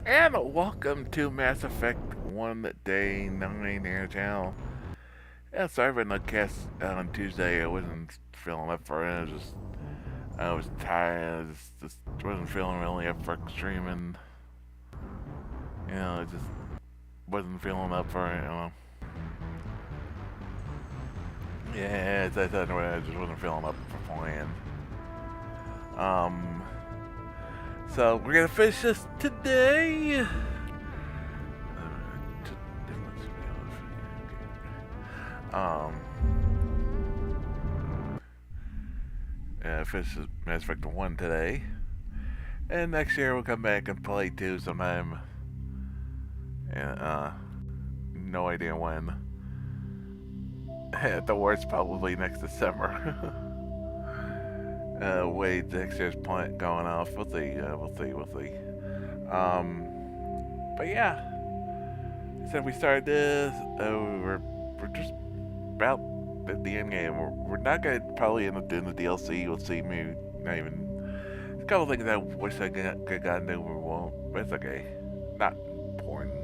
And welcome to Mass Effect 1 Day 9 here channel. Yeah, sorry for no cast on Tuesday. I wasn't feeling up for it. I was tired. I just wasn't feeling really up for streaming. I just wasn't feeling up for it. Yeah, as I said, I just wasn't feeling up for playing. Um, so we're gonna finish this today. Um, finish Mass Effect 1 today. And next year we'll come back and play 2 sometime. And, no idea when. At the worst, probably next December. Wait, next year's plant going off. We'll see. We'll see. But yeah. Since we started this, we're just about at the end game. We're not gonna probably end up doing the DLC. We'll see. Maybe not even. There's a couple things I wish I could gotten do, we won't. But it's okay. Not important.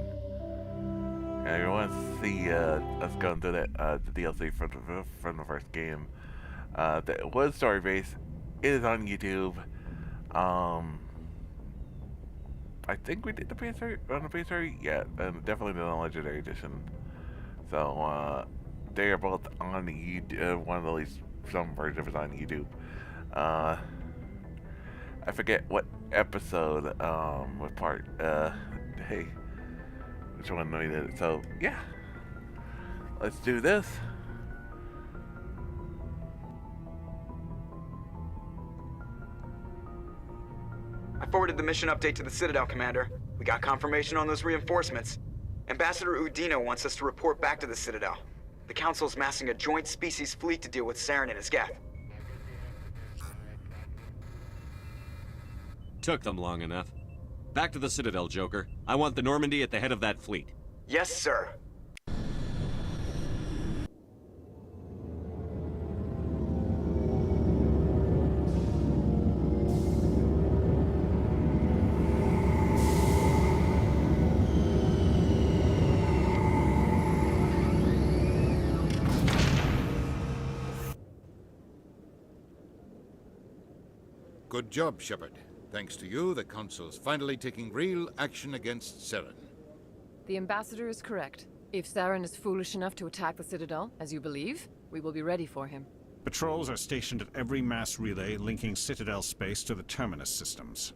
Yeah, you want to see us going through the DLC from the first game. That was story based. It is on YouTube. Um, I think we did the PS3 on the PS3. Yeah, and definitely the Legendary Edition. So they are both on the YouTube. One of at least some version of it on YouTube. Uh, I forget what episode. What part. Hey, which one we did. So yeah, let's do this. I forwarded the mission update to the Citadel, Commander. We got confirmation on those reinforcements. Ambassador Udina wants us to report back to the Citadel. The Council's massing a joint species fleet to deal with Saren and his geth. Took them long enough. Back to the Citadel, Joker. I want the Normandy at the head of that fleet. Yes, sir. Good job, Shepard. Thanks to you, the Council's finally taking real action against Saren. The Ambassador is correct. If Saren is foolish enough to attack the Citadel, as you believe, we will be ready for him. Patrols are stationed at every mass relay linking Citadel space to the Terminus systems.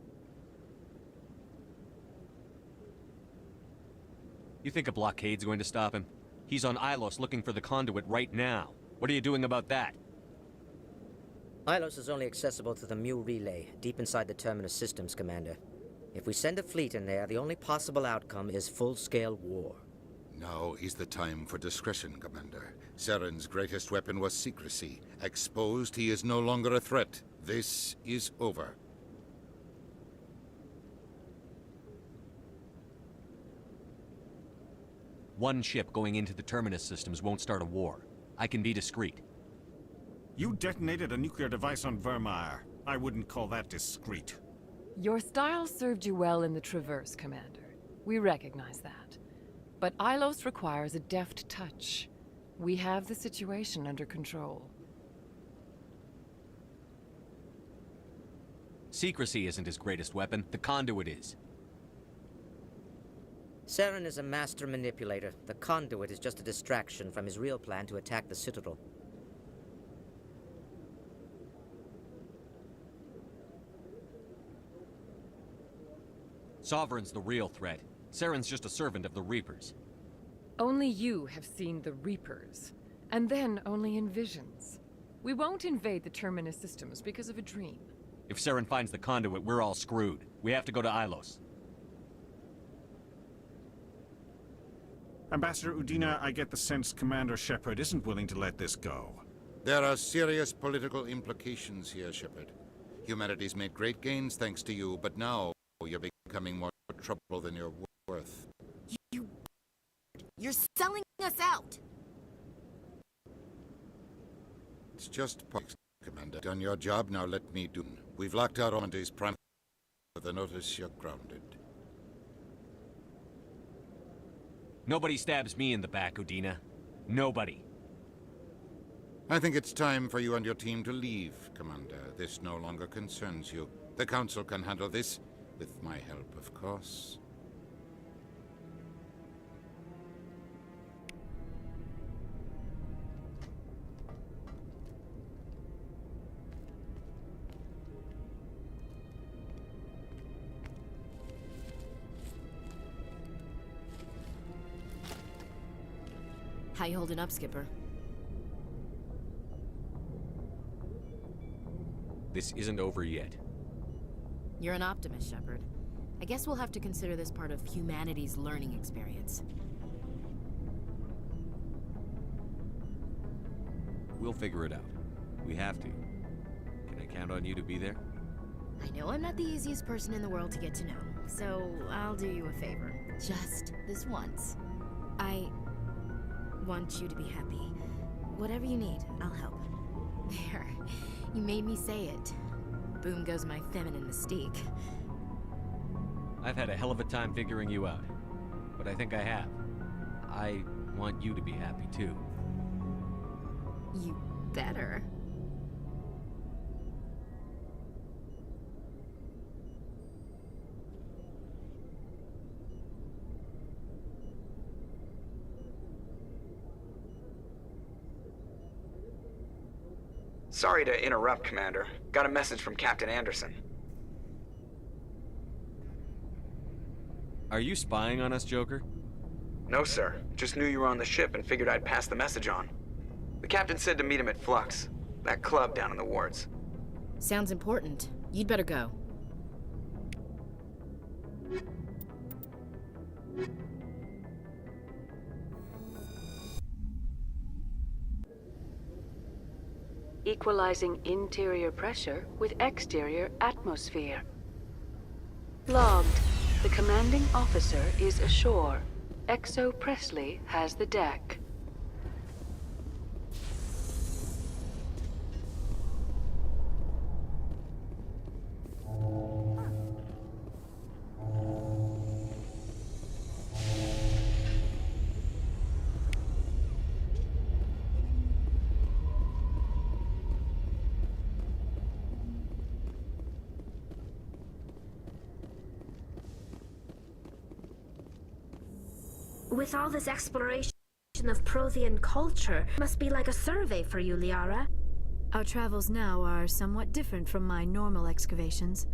You think a blockade's going to stop him? He's on Ilos looking for the conduit right now. What are you doing about that? Ilos is only accessible to the Mu relay, deep inside the Terminus systems, Commander. If we send a fleet in there, the only possible outcome is full-scale war. Now is the time for discretion, Commander. Saren's greatest weapon was secrecy. Exposed, he is no longer a threat. This is over. One ship going into the Terminus systems won't start a war. I can be discreet. You detonated a nuclear device on Vermeer. I wouldn't call that discreet. Your style served you well in the Traverse, Commander. We recognize that. But Ilos requires a deft touch. We have the situation under control. Secrecy isn't his greatest weapon. The conduit is. Saren is a master manipulator. The conduit is just a distraction from his real plan to attack the Citadel. Sovereign's the real threat. Saren's just a servant of the Reapers. Only you have seen the Reapers, and then only in visions. We won't invade the Terminus systems because of a dream. If Saren finds the conduit, we're all screwed. We have to go to Ilos. Ambassador Udina, I get the sense Commander Shepard isn't willing to let this go. There are serious political implications here, Shepard. Humanity's made great gains thanks to you, but now you're becoming more trouble than you're worth. You're selling us out! It's just politics, Commander. Done your job, now let me do. We've locked out Normandy's prime with the notice you're grounded. Nobody stabs me in the back, Udina. Nobody. I think it's time for you and your team to leave, Commander. This no longer concerns you. The Council can handle this, with my help, of course. How you holding up, Skipper? This isn't over yet. You're an optimist, Shepard. I guess we'll have to consider this part of humanity's learning experience. We'll figure it out. We have to. Can I count on you to be there? I know I'm not the easiest person in the world to get to know, so I'll do you a favor. Just this once. I want you to be happy. Whatever you need, I'll help. There. You made me say it. Boom goes my feminine mystique. I've had a hell of a time figuring you out. But I think I have. I want you to be happy, too. You better. Sorry to interrupt, Commander. Got a message from Captain Anderson. Are you spying on us, Joker? No, sir. Just knew you were on the ship and figured I'd pass the message on. The captain said to meet him at Flux, that club down in the wards. Sounds important. You'd better go. Equalizing interior pressure with exterior atmosphere. Logged. The commanding officer is ashore. Exo Presley has the deck. With all this exploration of Prothean culture, must be like a survey for you, Liara. Our travels now are somewhat different from my normal excavations.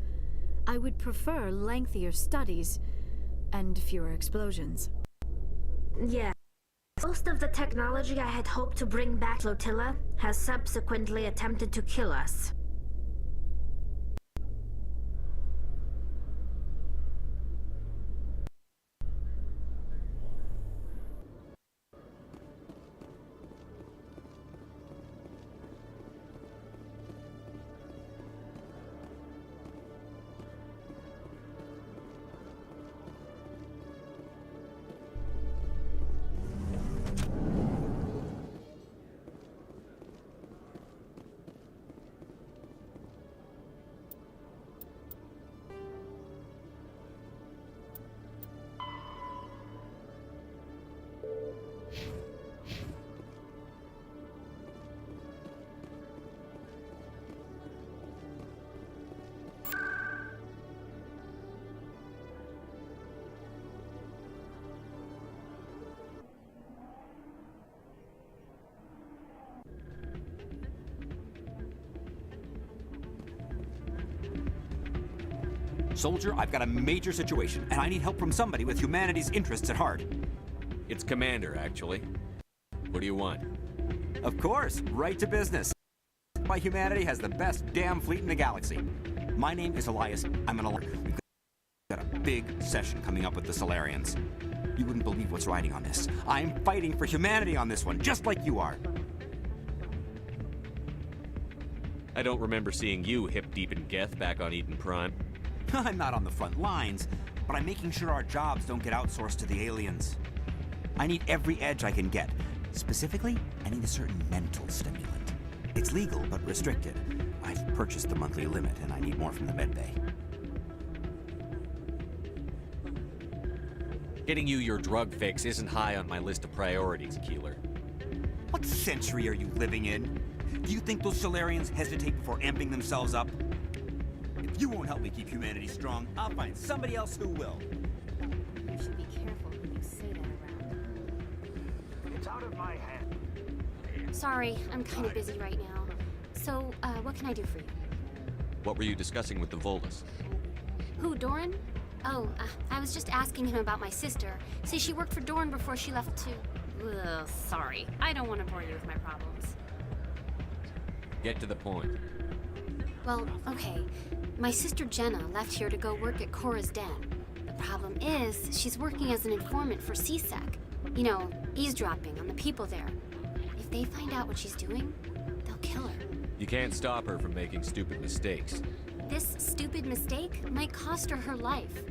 I would prefer lengthier studies and fewer explosions. Yeah. Most of the technology I had hoped to bring back Flotilla has subsequently attempted to kill us. Soldier, I've got a major situation, and I need help from somebody with humanity's interests at heart. It's Commander, actually. What do you want? Of course, right to business. My humanity has the best damn fleet in the galaxy. My name is Elias. I'm an alert. We've got a big session coming up with the Solarians. You wouldn't believe what's riding on this. I'm fighting for humanity on this one, just like you are. I don't remember seeing you hip-deep in Geth back on Eden Prime. I'm not on the front lines, but I'm making sure our jobs don't get outsourced to the aliens. I need every edge I can get. Specifically, I need a certain mental stimulant. It's legal, but restricted. I've purchased the monthly limit, and I need more from the medbay. Getting you your drug fix isn't high on my list of priorities, Keeler. What century are you living in? Do you think those Solarians hesitate before amping themselves up? If you won't help me keep humanity strong, I'll find somebody else who will. You should be careful when you say that around. It's out of my hand. Sorry, I'm kind of busy right now. So, what can I do for you? What were you discussing with the Volus? Who, Doran? Oh, I was just asking him about my sister. See, she worked for Doran before she left to... Ugh, sorry. I don't want to bore you with my problems. Get to the point. Well, okay. My sister Jenna left here to go work at Cora's Den. The problem is, she's working as an informant for CSEC. You know, eavesdropping on the people there. If they find out what she's doing, they'll kill her. You can't stop her from making stupid mistakes. This stupid mistake might cost her her life.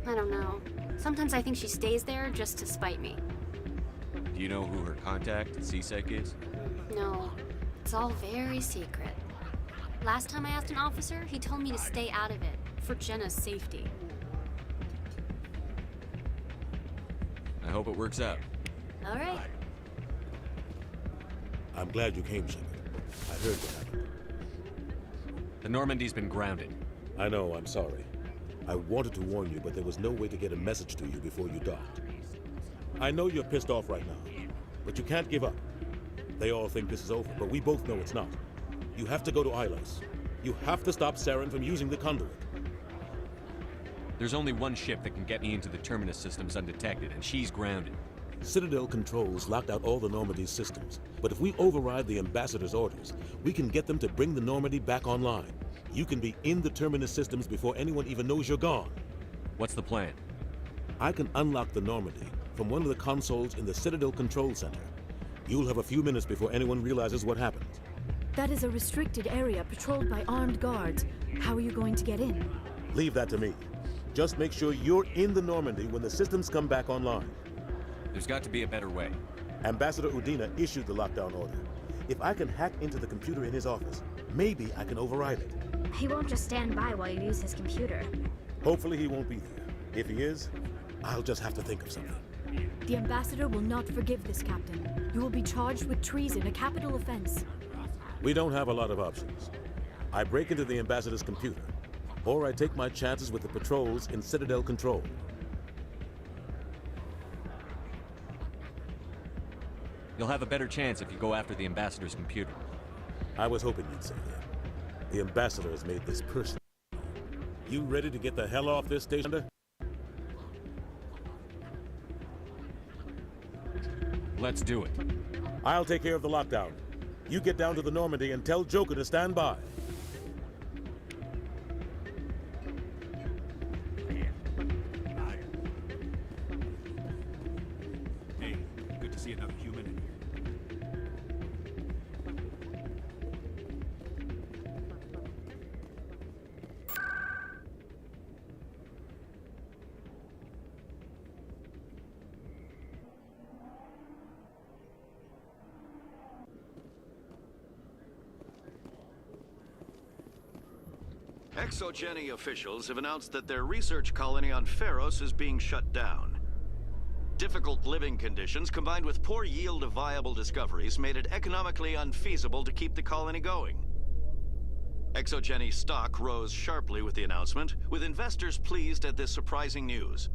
I don't know. Sometimes I think she stays there just to spite me. Do you know who her contact at CSEC is? No, it's all very secret. Last time I asked an officer, he told me to stay out of it, for Jenna's safety. I hope it works out. All right. I'm glad you came, Shepard. I heard what happened. The Normandy's been grounded. I know, I'm sorry. I wanted to warn you, but there was no way to get a message to you before you docked. I know you're pissed off right now, but you can't give up. They all think this is over, but we both know it's not. You have to go to Ilos. You have to stop Saren from using the conduit. There's only one ship that can get me into the Terminus systems undetected, and she's grounded. Citadel controls locked out all the Normandy's systems, but if we override the Ambassador's orders, we can get them to bring the Normandy back online. You can be in the Terminus systems before anyone even knows you're gone. What's the plan? I can unlock the Normandy from one of the consoles in the Citadel Control Center. You'll have a few minutes before anyone realizes what happened. That is a restricted area patrolled by armed guards. How are you going to get in? Leave that to me. Just make sure you're in the Normandy when the systems come back online. There's got to be a better way. Ambassador Udina issued the lockdown order. If I can hack into the computer in his office, maybe I can override it. He won't just stand by while you use his computer. Hopefully he won't be there. If he is, I'll just have to think of something. The Ambassador will not forgive this, Captain. You will be charged with treason, a capital offense. We don't have a lot of options. I break into the Ambassador's computer, or I take my chances with the patrols in Citadel Control. You'll have a better chance if you go after the Ambassador's computer. I was hoping you'd say that. The Ambassador has made this personal. You ready to get the hell off this station? Let's do it. I'll take care of the lockdown. You get down to the Normandy and tell Joker to stand by. Hey, good to see another human in here. ExoGeni officials have announced that their research colony on Feros is being shut down. Difficult living conditions combined with poor yield of viable discoveries made it economically unfeasible to keep the colony going. ExoGeni stock rose sharply with the announcement, with investors pleased at this surprising news.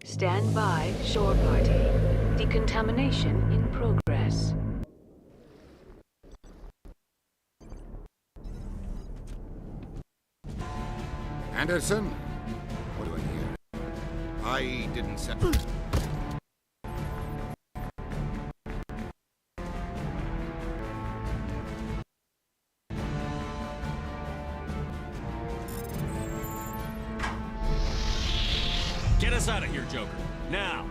Stand by, shore party. Decontamination in progress. Anderson? What do I hear? I didn't send... Get us out of here, Joker. Now!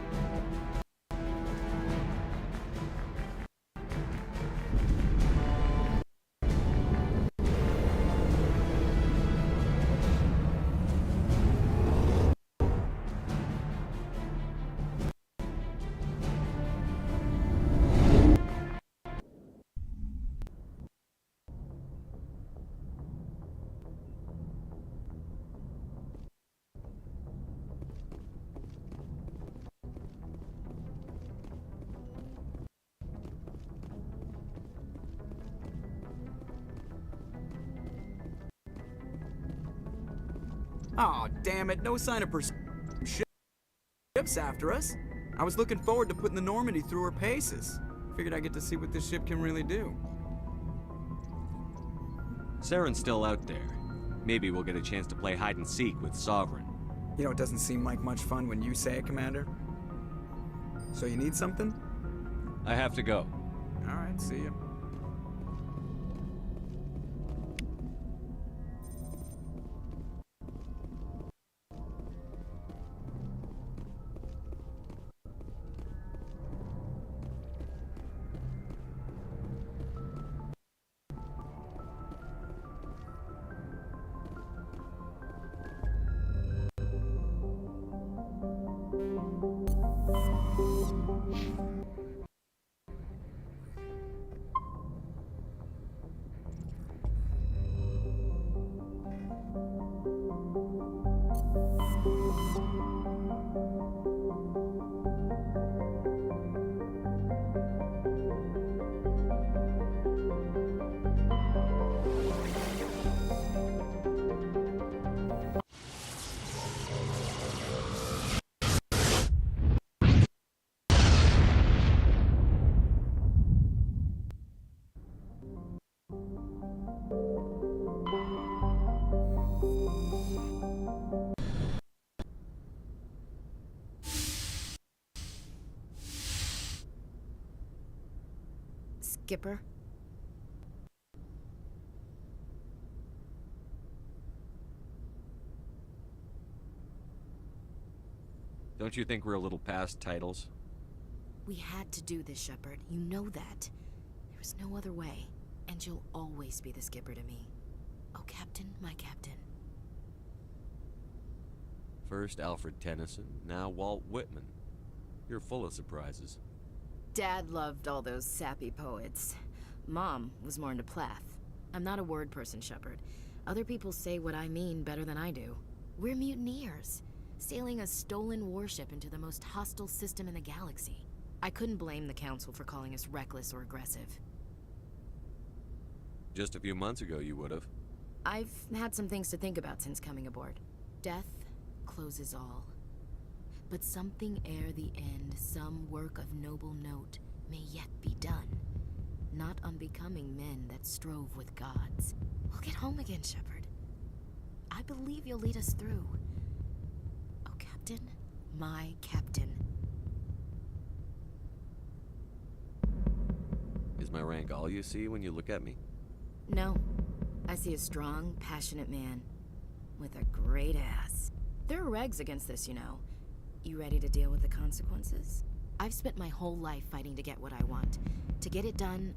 Aw, damn it, no sign of ships after us. I was looking forward to putting the Normandy through her paces. Figured I'd get to see what this ship can really do. Saren's still out there. Maybe we'll get a chance to play hide and seek with Sovereign. You know, it doesn't seem like much fun when you say it, Commander. So you need something? I have to go. Alright, see ya. Skipper? Don't you think we're a little past titles? We had to do this, Shepard. You know that. There was no other way. And you'll always be the skipper to me. Oh, Captain, my captain. First Alfred Tennyson, now Walt Whitman. You're full of surprises. Dad loved all those sappy poets. Mom was more into Plath. I'm not a word person, Shepard. Other people say what I mean better than I do. We're mutineers, sailing a stolen warship into the most hostile system in the galaxy. I couldn't blame the Council for calling us reckless or aggressive. Just a few months ago, you would have. I've had some things to think about since coming aboard. Death closes all. But something ere the end, some work of noble note, may yet be done. Not unbecoming men that strove with gods. We'll get home again, Shepard. I believe you'll lead us through. Oh, Captain, my captain. Is my rank all you see when you look at me? No. I see a strong, passionate man. With a great ass. There are regs against this, you know. You ready to deal with the consequences? I've spent my whole life fighting to get what I want. To get it done,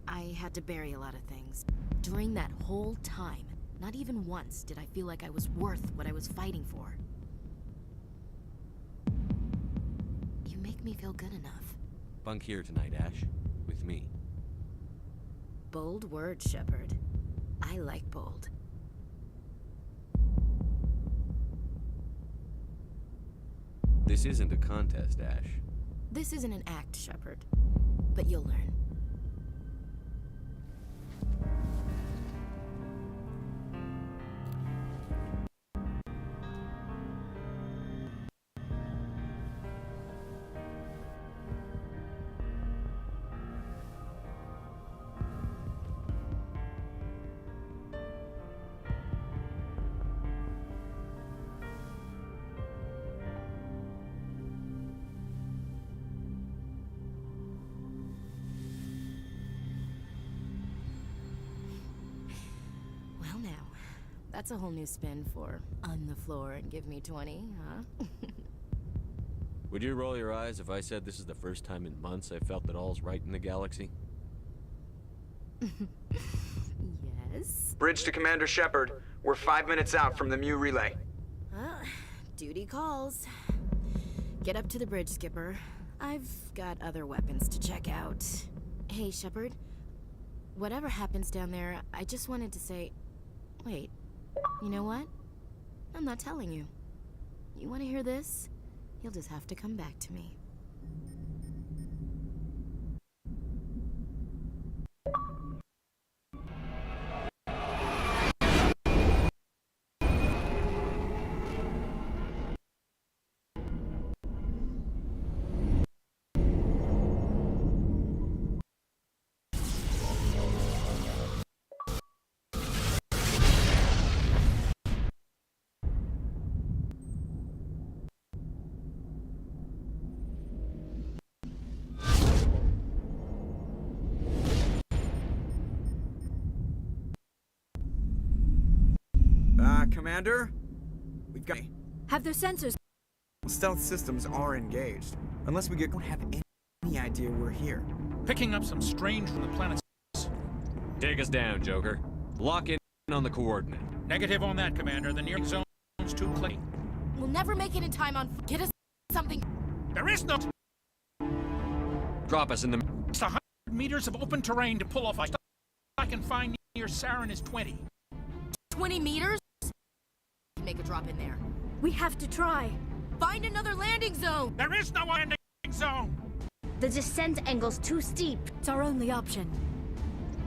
I had to bury a lot of things. During that whole time, not even once did I feel like I was worth what I was fighting for. You make me feel good enough. Bunk here tonight, Ash. With me. Bold words, Shepard. I like bold. This isn't a contest, Ash. This isn't an act, Shepard. But you'll learn. Well now, that's a whole new spin for on the floor and give me 20, huh? Would you roll your eyes if I said this is the first time in months I felt that all's right in the galaxy? Yes? Bridge to Commander Shepard. We're 5 minutes out from the Mu relay. Duty calls. Get up to the bridge, Skipper. I've got other weapons to check out. Hey, Shepard. Whatever happens down there, I just wanted to say... Wait, you know what? I'm not telling you. You want to hear this? You'll just have to come back to me. Commander? We've got... Have their sensors... Stealth systems are engaged. Unless we don't have any idea we're here. Picking up some strange from the planet's... Take us down, Joker. Lock in on the coordinate. Negative on that, Commander. The near zone's too clean. We'll never make it in time on... Get us something... There is no... Drop us in the... It's 100 meters of open terrain to pull off. I can find near Saren is 20. 20 meters? Make a drop in there. We have to try. Find another landing zone! There is no landing zone! The descent angle's too steep. It's our only option.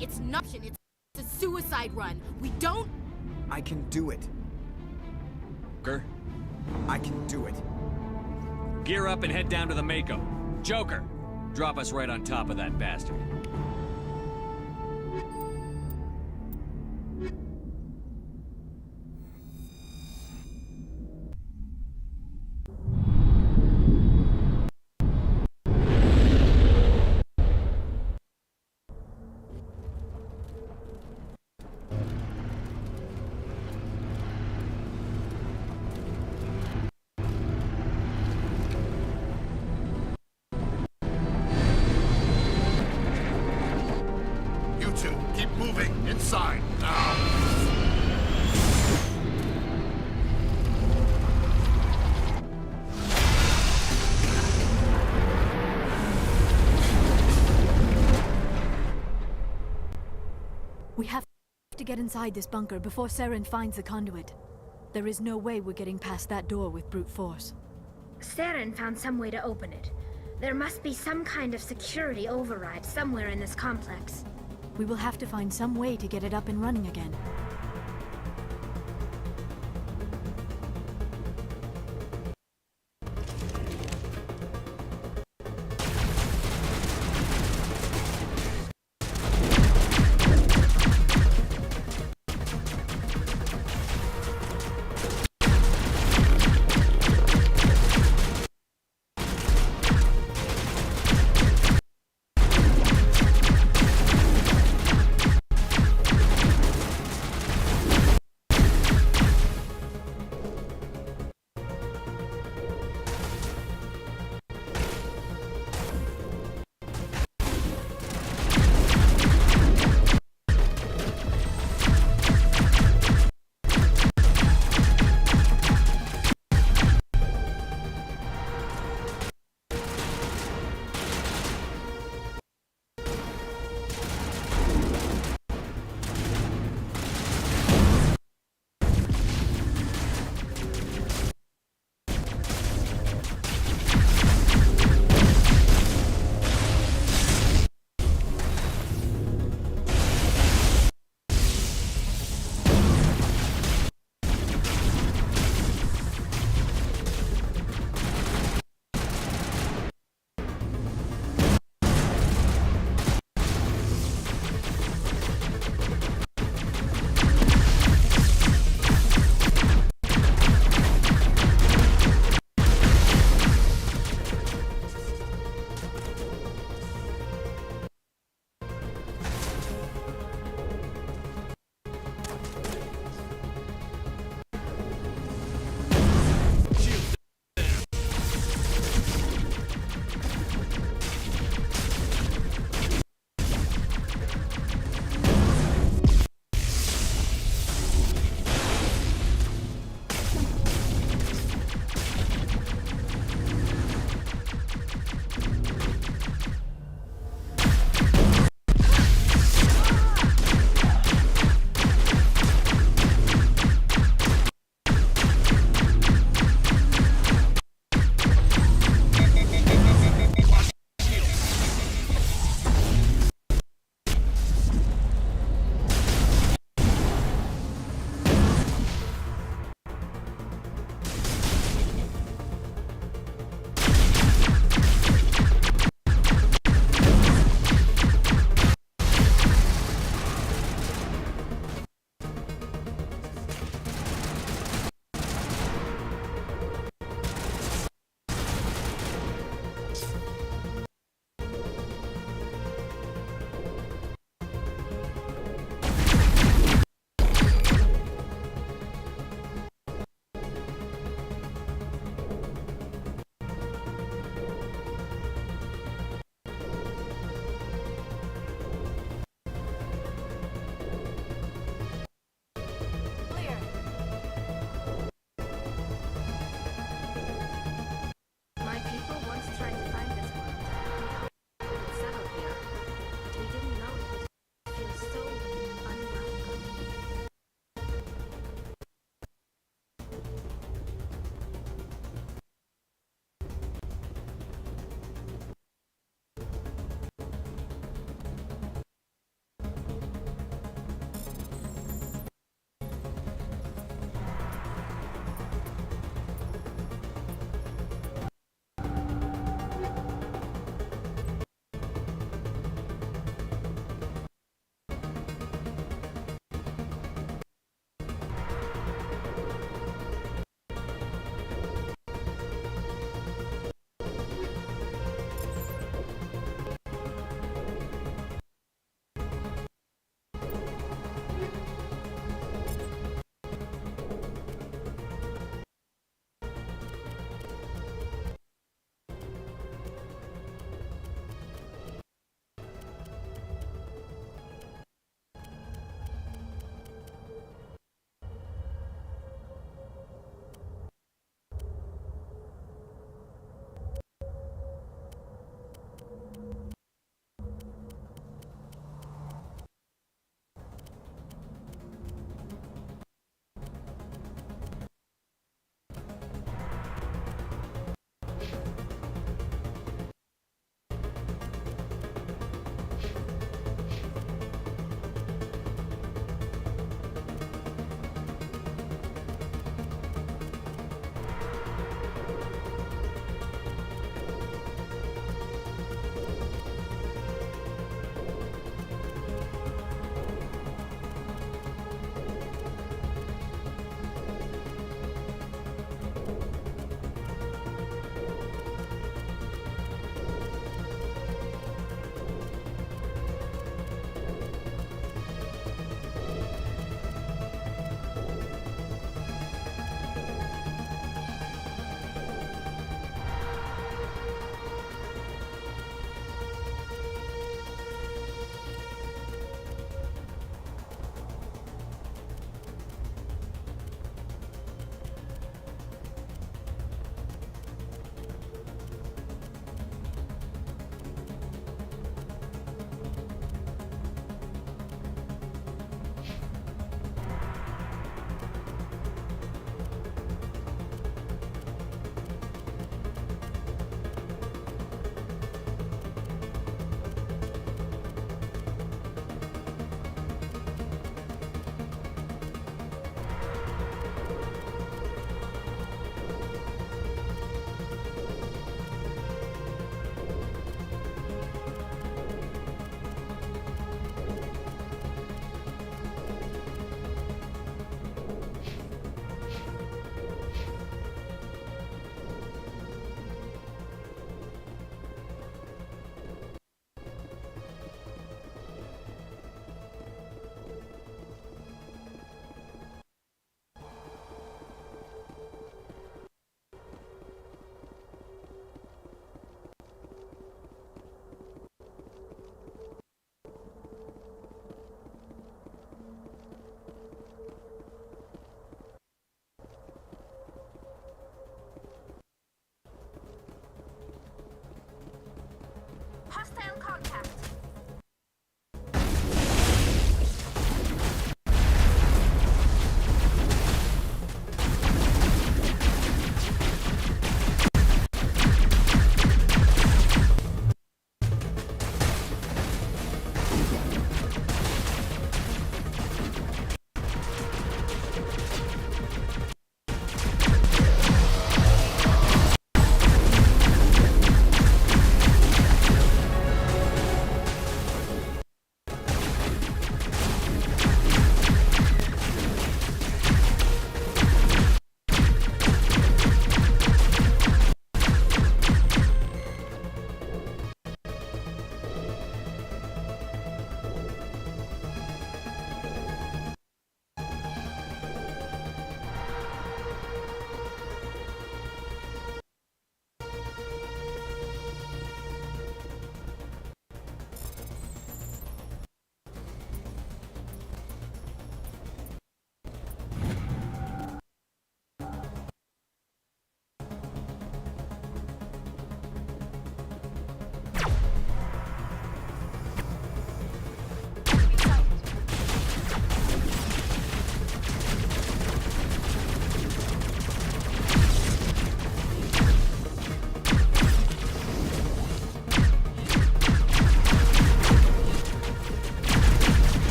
It's not an option, it's a suicide run. We don't... I can do it. Joker, I can do it. gear up and head down to the Mako. Joker, drop us right on top of that bastard. Keep moving inside now. We have to get inside this bunker before Saren finds the conduit. There is no way we're getting past that door with brute force. Saren found some way to open it. There must be some kind of security override somewhere in this complex. We will have to find some way to get it up and running again.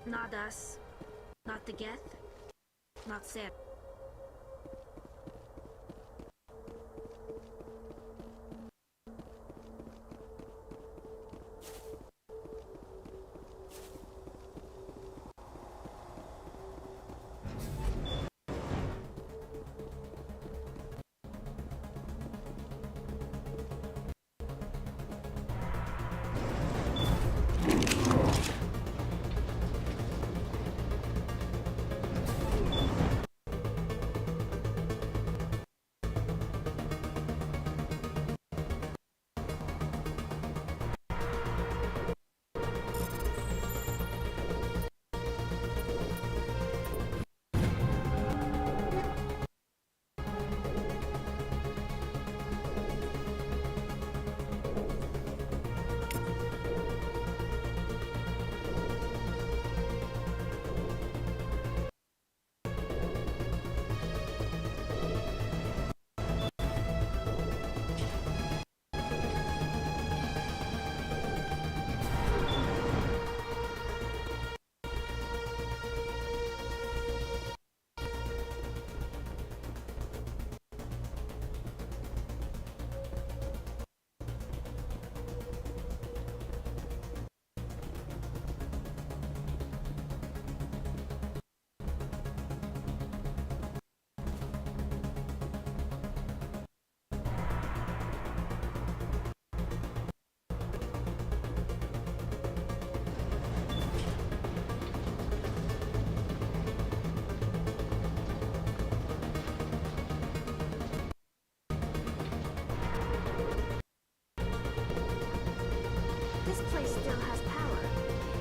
Not us. Not the Geth. Not Sam. This place still has power.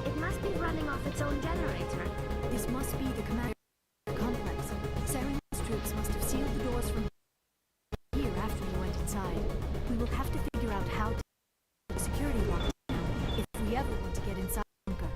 It must be running off its own generator. This must be the commander complex. Saren's troops must have sealed the doors from here after we went inside. We will have to figure out how to security lock down if we ever want to get inside the bunker.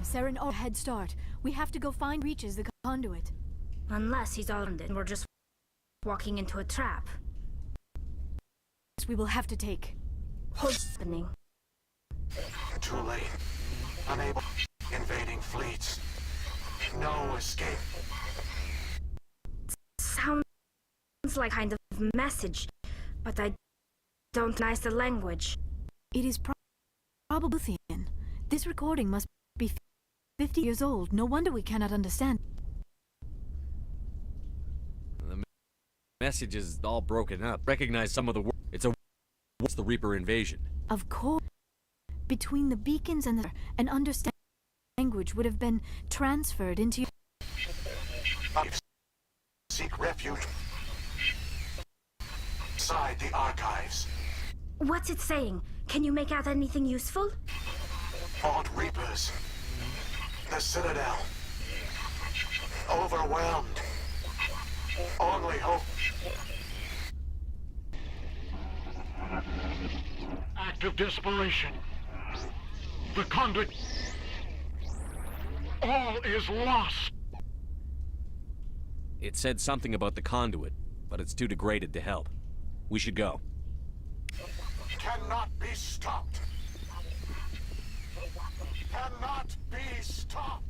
Saren, our head start. We have to go find Reaches the conduit. Unless he's armed and we're just walking into a trap. We will have to take. What's happening? Too late. Unable. Invading fleets. No escape. Sounds like kind of message, but I don't recognize the language. It is probably Thean. This recording must be 50 years old. No wonder we cannot understand. The message is all broken up. Recognize some of the words. It's the Reaper invasion. Of course. Between the beacons and an understanding language would have been transferred into. Seek refuge inside the archives. What's it saying? Can you make out anything useful? Vault Reapers. The Citadel. Overwhelmed. Only hope. Act of desperation. The conduit. All is lost. It said something about the conduit, but it's too degraded to help. We should go. Cannot be stopped. Cannot be stopped.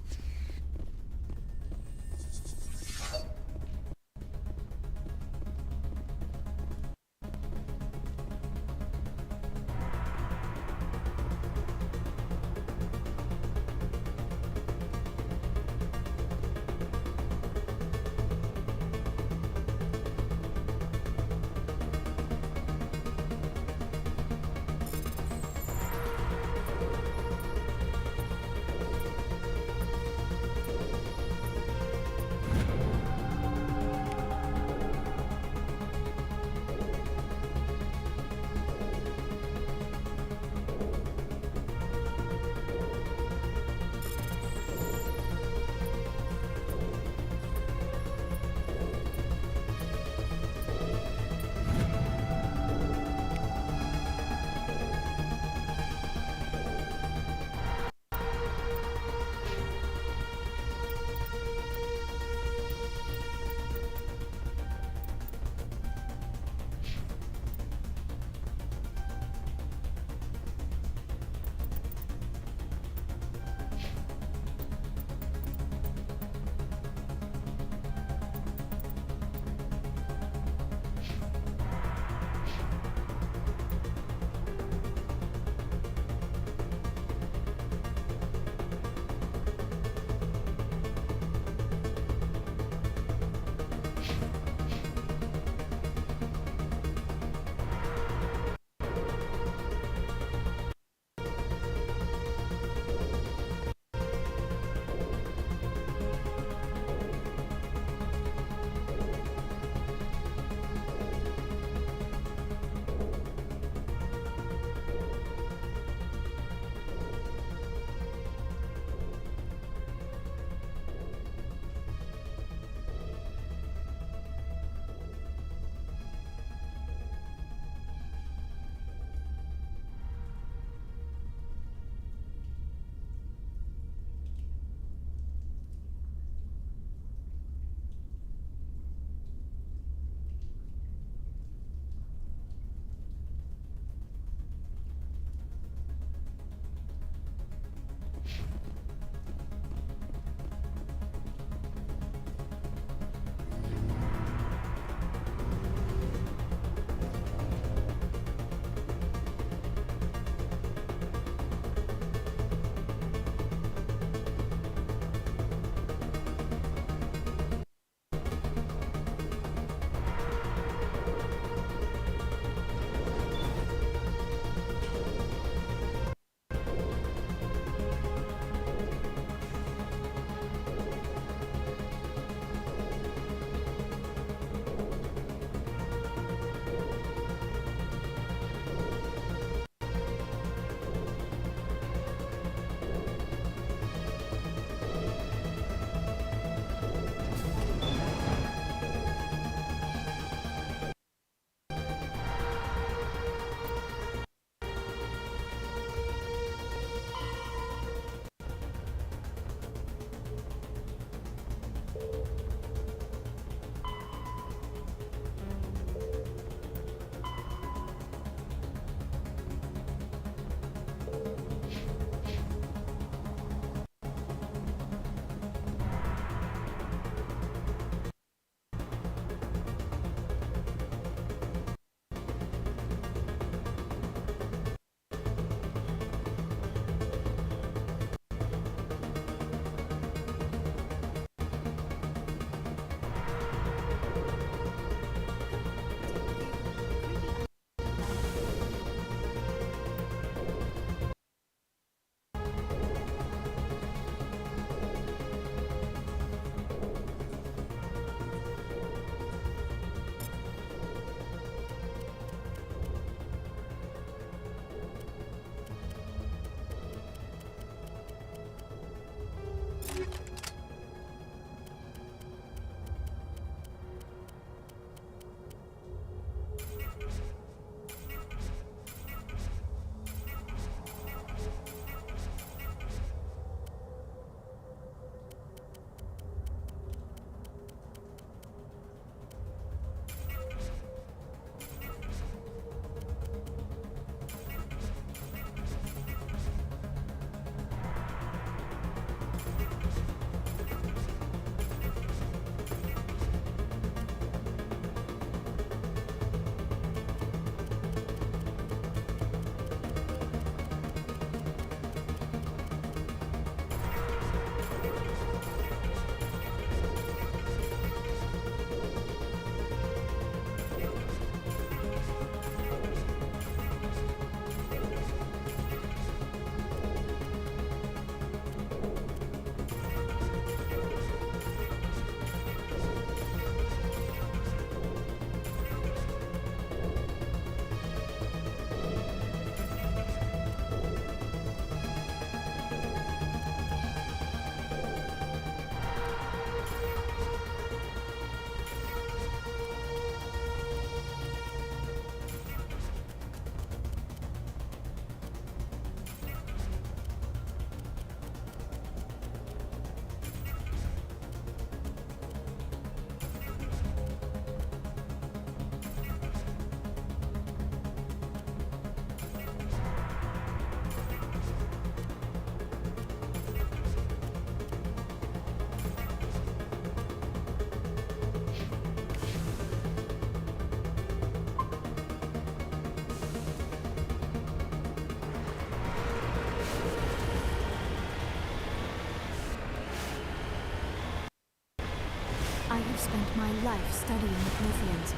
life studying the Protheans,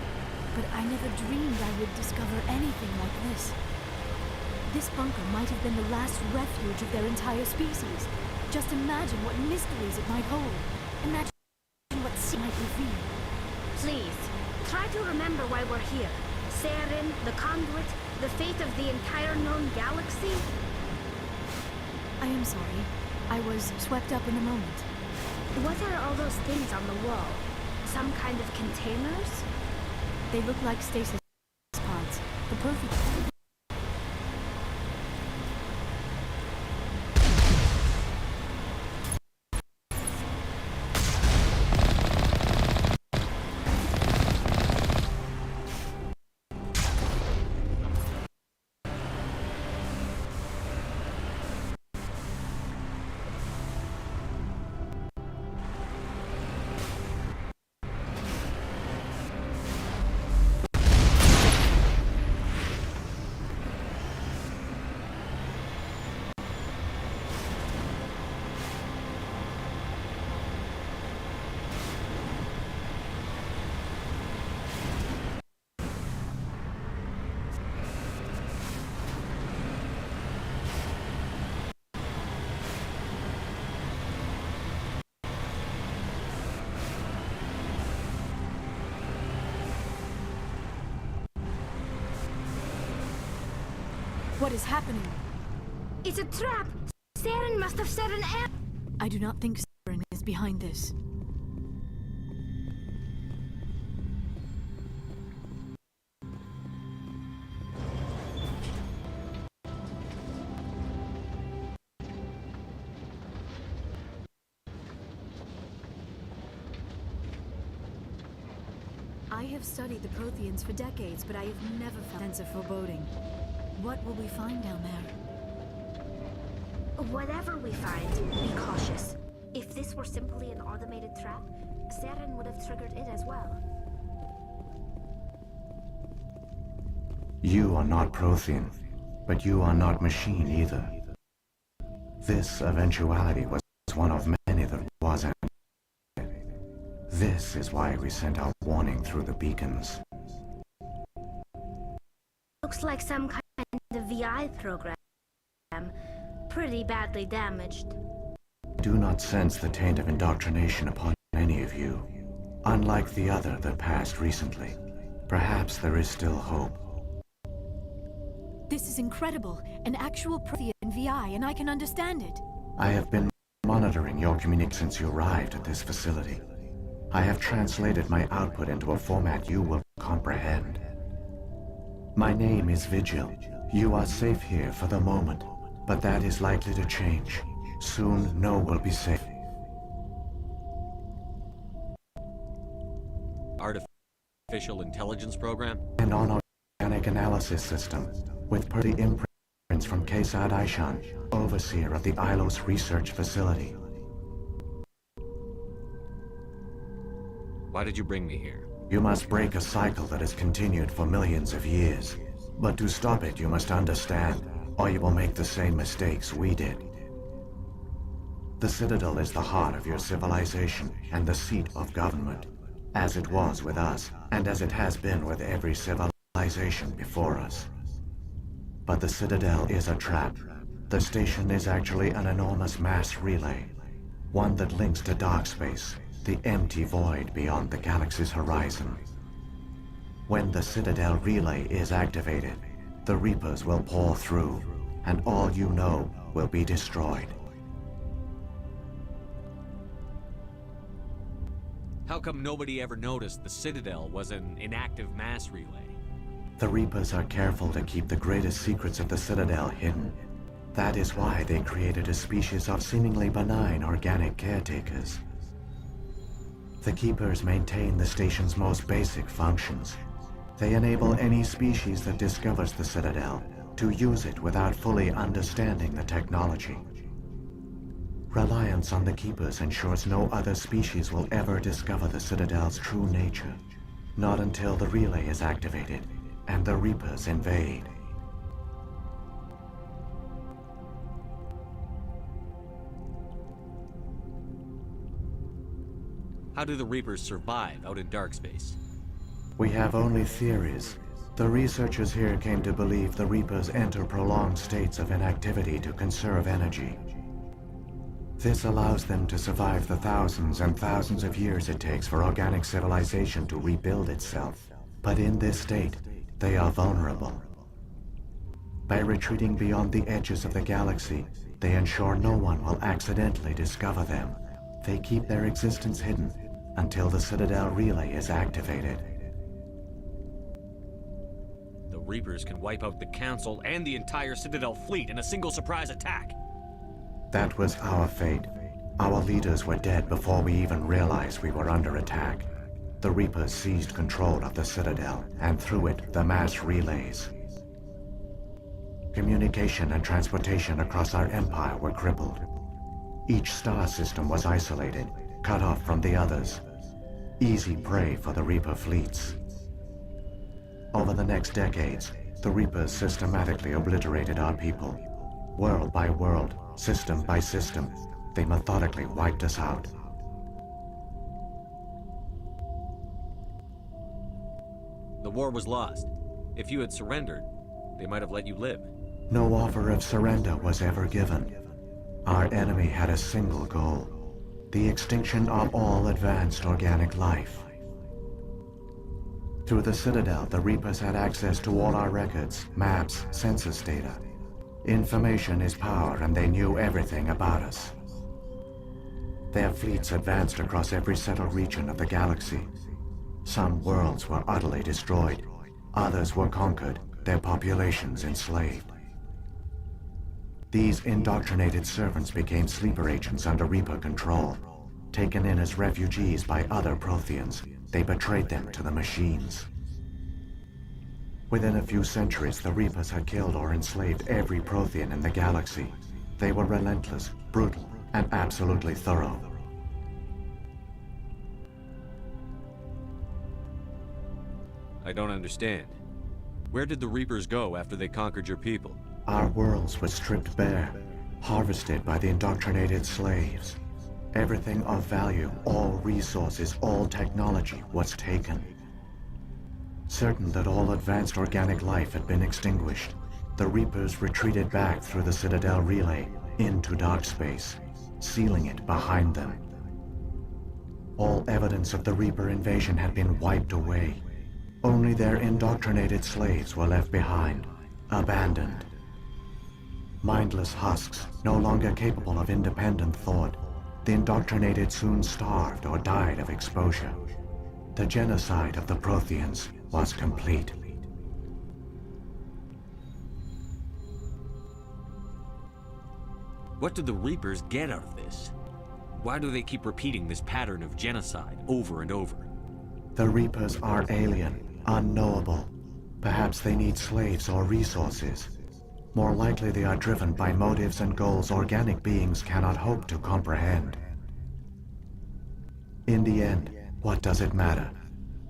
but I never dreamed I would discover anything like this. This bunker might have been the last refuge of their entire species. Just imagine what mysteries it might hold. Imagine what sea might reveal. Please, try to remember why we're here. Saren, the Conduit, the fate of the entire known galaxy. I am sorry. I was swept up in a moment. What are all those things on the wall? Some kind of containers? They look like stasis pods. The Protheans. What is happening? It's a trap! Saren must have set an amp. I do not think Saren is behind this. I have studied the Protheans for decades, but I have never felt a sense of foreboding. What will we find down there? Whatever we find, be cautious. If this were simply an automated trap, Saren would have triggered it as well. You are not Prothean, but you are not machine either. This eventuality was one of many that wasn't. This is why we sent out warning through the beacons. Looks like some kind of VI program. Pretty badly damaged. Do not sense the taint of indoctrination upon any of you. Unlike the other that passed recently, perhaps there is still hope. This is incredible. An actual Prothean VI, and I can understand it. I have been monitoring your communication since you arrived at this facility. I have translated my output into a format you will comprehend. My name is Vigil. You are safe here for the moment, but that is likely to change. Soon, no will be safe. Artificial intelligence program? And on organic analysis system, with per the imprints from Kesad Aishan, overseer of the Ilos research facility. Why did you bring me here? You must break a cycle that has continued for millions of years. But to stop it, you must understand, or you will make the same mistakes we did. The Citadel is the heart of your civilization and the seat of government, as it was with us, and as it has been with every civilization before us. But the Citadel is a trap. The station is actually an enormous mass relay, one that links to dark space, the empty void beyond the galaxy's horizon. When the Citadel relay is activated, the Reapers will pour through, and all you know will be destroyed. How come nobody ever noticed the Citadel was an inactive mass relay? The Reapers are careful to keep the greatest secrets of the Citadel hidden. That is why they created a species of seemingly benign organic caretakers. The Keepers maintain the station's most basic functions. They enable any species that discovers the Citadel to use it without fully understanding the technology. Reliance on the Keepers ensures no other species will ever discover the Citadel's true nature. Not until the relay is activated and the Reapers invade. How do the Reapers survive out in dark space? We have only theories. The researchers here came to believe the Reapers enter prolonged states of inactivity to conserve energy. This allows them to survive the thousands and thousands of years it takes for organic civilization to rebuild itself. But in this state, they are vulnerable. By retreating beyond the edges of the galaxy, they ensure no one will accidentally discover them. They keep their existence hidden until the Citadel relay is activated. The Reapers can wipe out the Council and the entire Citadel fleet in a single surprise attack. That was our fate. Our leaders were dead before we even realized we were under attack. The Reapers seized control of the Citadel, and through it, the mass relays. Communication and transportation across our empire were crippled. Each star system was isolated, cut off from the others. Easy prey for the Reaper fleets. Over the next decades, the Reapers systematically obliterated our people. World by world, system by system, they methodically wiped us out. The war was lost. If you had surrendered, they might have let you live. No offer of surrender was ever given. Our enemy had a single goal: the extinction of all advanced organic life. Through the Citadel, the Reapers had access to all our records, maps, census data. Information is power, and they knew everything about us. Their fleets advanced across every settled region of the galaxy. Some worlds were utterly destroyed. Others were conquered, their populations enslaved. These indoctrinated servants became sleeper agents under Reaper control. Taken in as refugees by other Protheans, they betrayed them to the machines. Within a few centuries, the Reapers had killed or enslaved every Prothean in the galaxy. They were relentless, brutal, and absolutely thorough. I don't understand. Where did the Reapers go after they conquered your people? Our worlds were stripped bare, harvested by the indoctrinated slaves. Everything of value, all resources, all technology was taken. Certain that all advanced organic life had been extinguished, the Reapers retreated back through the Citadel relay into dark space, sealing it behind them. All evidence of the Reaper invasion had been wiped away. Only their indoctrinated slaves were left behind, abandoned. Mindless husks, no longer capable of independent thought, the indoctrinated soon starved or died of exposure. The genocide of the Protheans was complete. What do the Reapers get out of this? Why do they keep repeating this pattern of genocide over and over? The Reapers are alien, unknowable. Perhaps they need slaves or resources. More likely they are driven by motives and goals organic beings cannot hope to comprehend. In the end, what does it matter?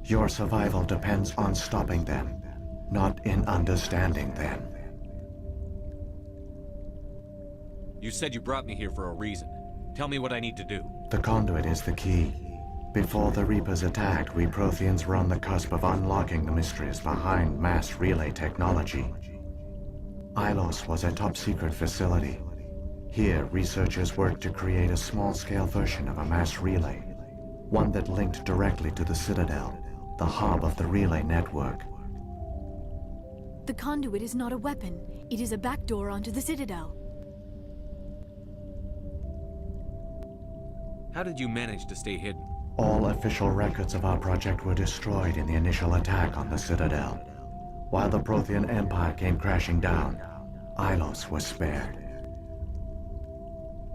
Your survival depends on stopping them, not in understanding them. You said you brought me here for a reason. Tell me what I need to do. The conduit is the key. Before the Reapers attacked, we Protheans were on the cusp of unlocking the mysteries behind mass relay technology. Ilos was a top-secret facility. Here, researchers worked to create a small-scale version of a mass relay, one that linked directly to the Citadel, the hub of the relay network. The conduit is not a weapon. It is a backdoor onto the Citadel. How did you manage to stay hidden? All official records of our project were destroyed in the initial attack on the Citadel. While the Prothean Empire came crashing down, Ilos was spared.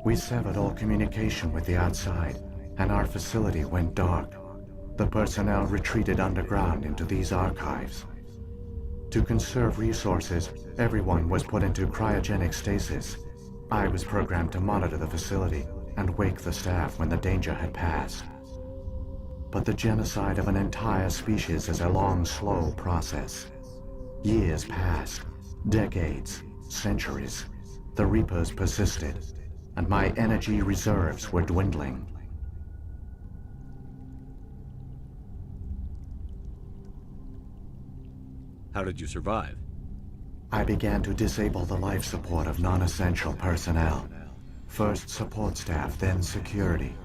We severed all communication with the outside, and our facility went dark. The personnel retreated underground into these archives. To conserve resources, everyone was put into cryogenic stasis. I was programmed to monitor the facility and wake the staff when the danger had passed. But the genocide of an entire species is a long, slow process. Years passed, decades, centuries. The Reapers persisted, and my energy reserves were dwindling. How did you survive? I began to disable the life support of non-essential personnel. First support staff, then security.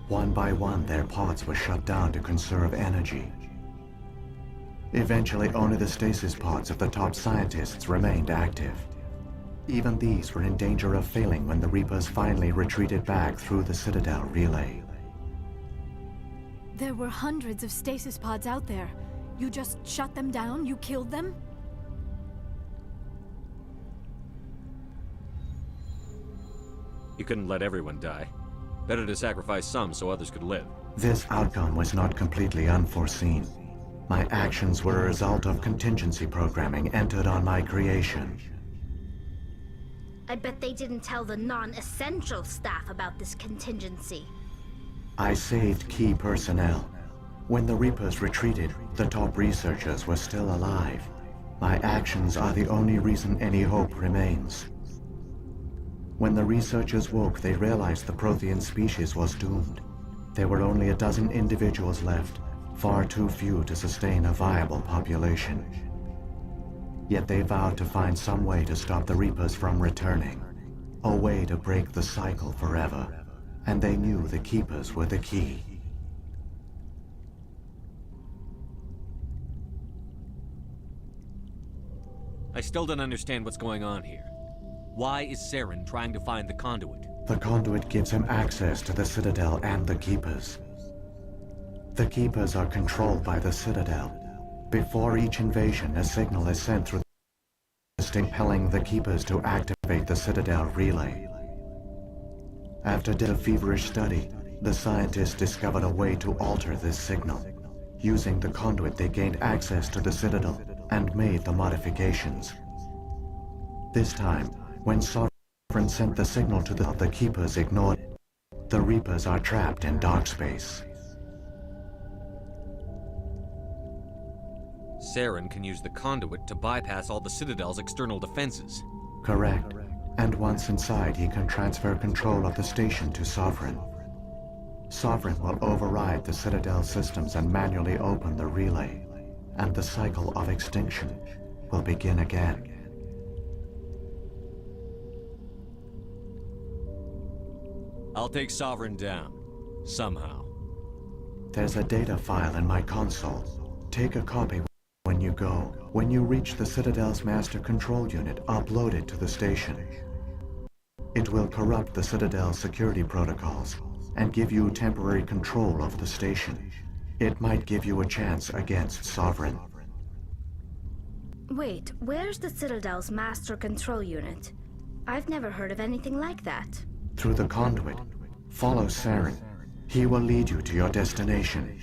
One by one, their pods were shut down to conserve energy. Eventually, only the stasis pods of the top scientists remained active. Even these were in danger of failing when the Reapers finally retreated back through the Citadel relay. There were hundreds of stasis pods out there. You just shut them down? You killed them? You couldn't let everyone die. Better to sacrifice some so others could live. This outcome was not completely unforeseen. My actions were a result of contingency programming entered on my creation. I bet they didn't tell the non-essential staff about this contingency. I saved key personnel. When the Reapers retreated, the top researchers were still alive. My actions are the only reason any hope remains. When the researchers woke, they realized the Prothean species was doomed. There were only a dozen individuals left, far too few to sustain a viable population. Yet they vowed to find some way to stop the Reapers from returning, a way to break the cycle forever, and they knew the Keepers were the key. I still don't understand what's going on here. Why is Saren trying to find the conduit? The conduit gives him access to the Citadel and the Keepers. The Keepers are controlled by the Citadel. Before each invasion, a signal is sent through the system compelling the Keepers to activate the Citadel relay. After a feverish study, the scientists discovered a way to alter this signal. Using the conduit, they gained access to the Citadel and made the modifications. This time, when Sovereign sent the signal to the Keepers ignored it. The Reapers are trapped in dark space. Saren can use the conduit to bypass all the Citadel's external defenses. Correct. And once inside, he can transfer control of the station to Sovereign. Sovereign will override the Citadel systems and manually open the relay, and the cycle of extinction will begin again. I'll take Sovereign down. Somehow. There's a data file in my console. Take a copy when you go. When you reach the Citadel's master control unit, upload it to the station. It will corrupt the Citadel's security protocols and give you temporary control of the station. It might give you a chance against Sovereign. Wait, where's the Citadel's master control unit? I've never heard of anything like that. Through the conduit, follow Saren. He will lead you to your destination.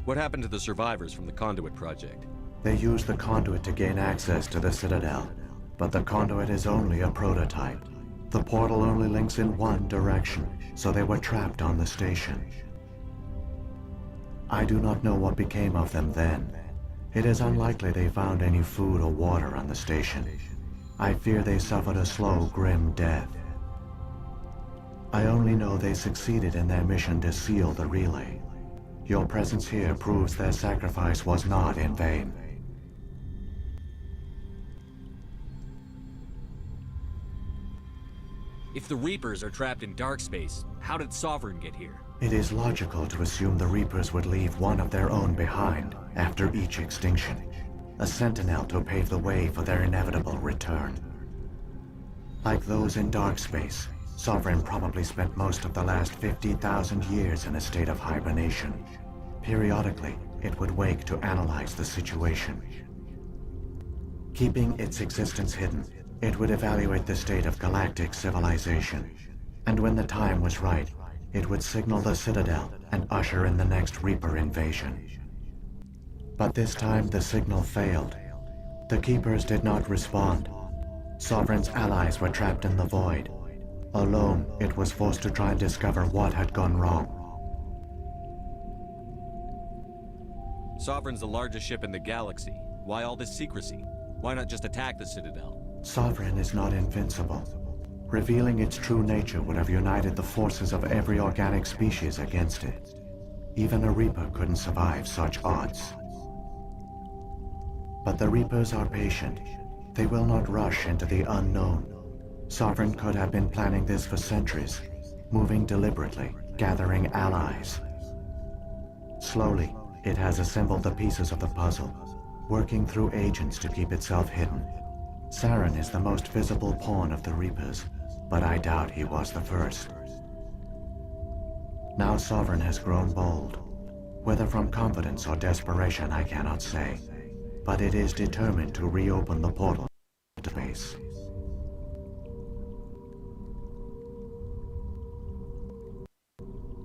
What happened to the survivors from the Conduit project? They used the conduit to gain access to the Citadel, but the conduit is only a prototype. The portal only links in one direction, so they were trapped on the station. I do not know what became of them then. It is unlikely they found any food or water on the station. I fear they suffered a slow, grim death. I only know they succeeded in their mission to seal the relay. Your presence here proves their sacrifice was not in vain. If the Reapers are trapped in dark space, how did Sovereign get here? It is logical to assume the Reapers would leave one of their own behind after each extinction, a sentinel to pave the way for their inevitable return. Like those in dark space, Sovereign probably spent most of the last 50,000 years in a state of hibernation. Periodically, it would wake to analyze the situation. Keeping its existence hidden, it would evaluate the state of galactic civilization, and when the time was right, it would signal the Citadel and usher in the next Reaper invasion. But this time the signal failed. The Keepers did not respond. Sovereign's allies were trapped in the void. Alone, it was forced to try and discover what had gone wrong. Sovereign's the largest ship in the galaxy. Why all this secrecy? Why not just attack the Citadel? Sovereign is not invincible. Revealing its true nature would have united the forces of every organic species against it. Even a Reaper couldn't survive such odds. But the Reapers are patient. They will not rush into the unknown. Sovereign could have been planning this for centuries, moving deliberately, gathering allies. Slowly, it has assembled the pieces of the puzzle, working through agents to keep itself hidden. Saren is the most visible pawn of the Reapers, but I doubt he was the first. Now Sovereign has grown bold. Whether from confidence or desperation, I cannot say. But it is determined to reopen the portal to space.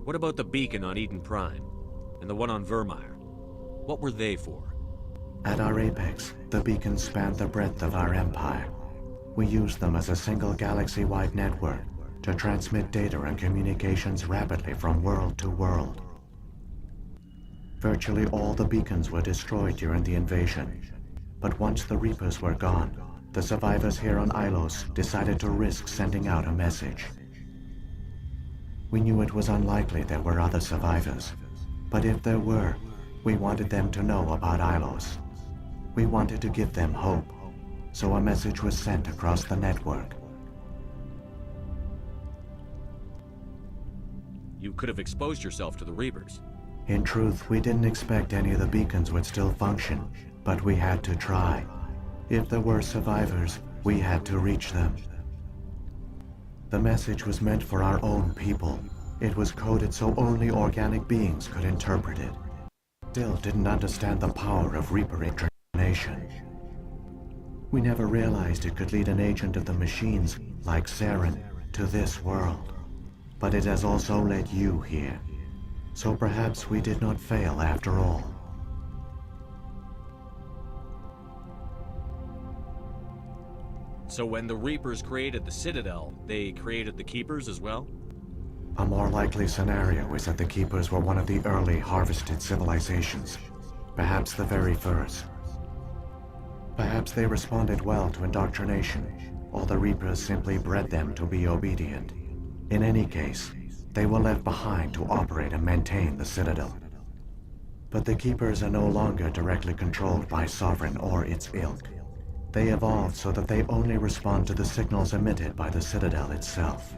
What about the beacon on Eden Prime? And the one on Vermeer? What were they for? At our apex, the beacons spanned the breadth of our empire. We used them as a single galaxy-wide network to transmit data and communications rapidly from world to world. Virtually all the beacons were destroyed during the invasion, but once the Reapers were gone, the survivors here on Ilos decided to risk sending out a message. We knew it was unlikely there were other survivors, but if there were, we wanted them to know about Ilos. We wanted to give them hope, so a message was sent across the network. You could have exposed yourself to the Reapers. In truth, we didn't expect any of the beacons would still function, but we had to try. If there were survivors, we had to reach them. The message was meant for our own people. It was coded so only organic beings could interpret it. Still didn't understand the power of Reaper incarnation. We never realized it could lead an agent of the machines, like Saren, to this world. But it has also led you here. So perhaps we did not fail after all. So when the Reapers created the Citadel, they created the Keepers as well? A more likely scenario is that the Keepers were one of the early harvested civilizations. Perhaps the very first. Perhaps they responded well to indoctrination, or the Reapers simply bred them to be obedient. In any case, they were left behind to operate and maintain the Citadel. But the Keepers are no longer directly controlled by Sovereign or its ilk. They evolved so that they only respond to the signals emitted by the Citadel itself.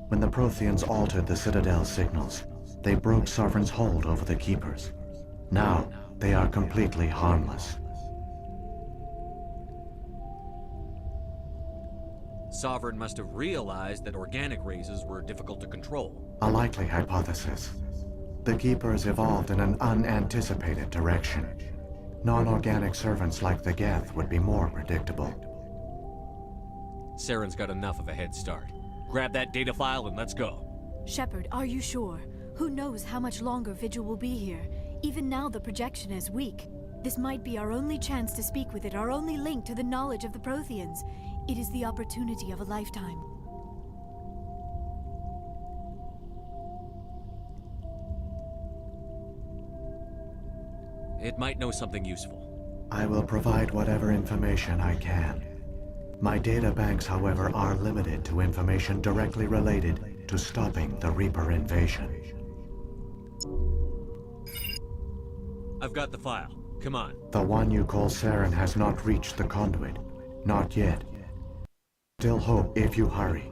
When the Protheans altered the Citadel's signals, they broke Sovereign's hold over the Keepers. Now, they are completely harmless. Sovereign must have realized that organic races were difficult to control. A likely hypothesis. The Keepers evolved in an unanticipated direction. Non-organic servants like the Geth would be more predictable. Saren's got enough of a head start. Grab that data file and let's go. Shepard, are you sure? Who knows how much longer Vigil will be here? Even now the projection is weak. This might be our only chance to speak with it, our only link to the knowledge of the Protheans. It is the opportunity of a lifetime. It might know something useful. I will provide whatever information I can. My data banks, however, are limited to information directly related to stopping the Reaper invasion. I've got the file. Come on. The one you call Saren has not reached the conduit. Not yet. Still hope if you hurry.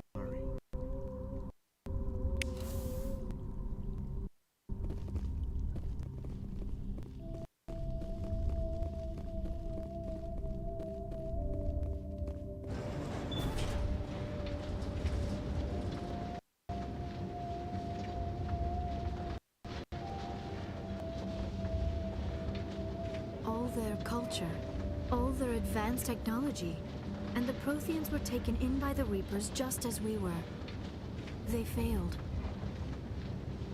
All their culture, all their advanced technology, and the Protheans were taken in by the Reapers just as we were. They failed.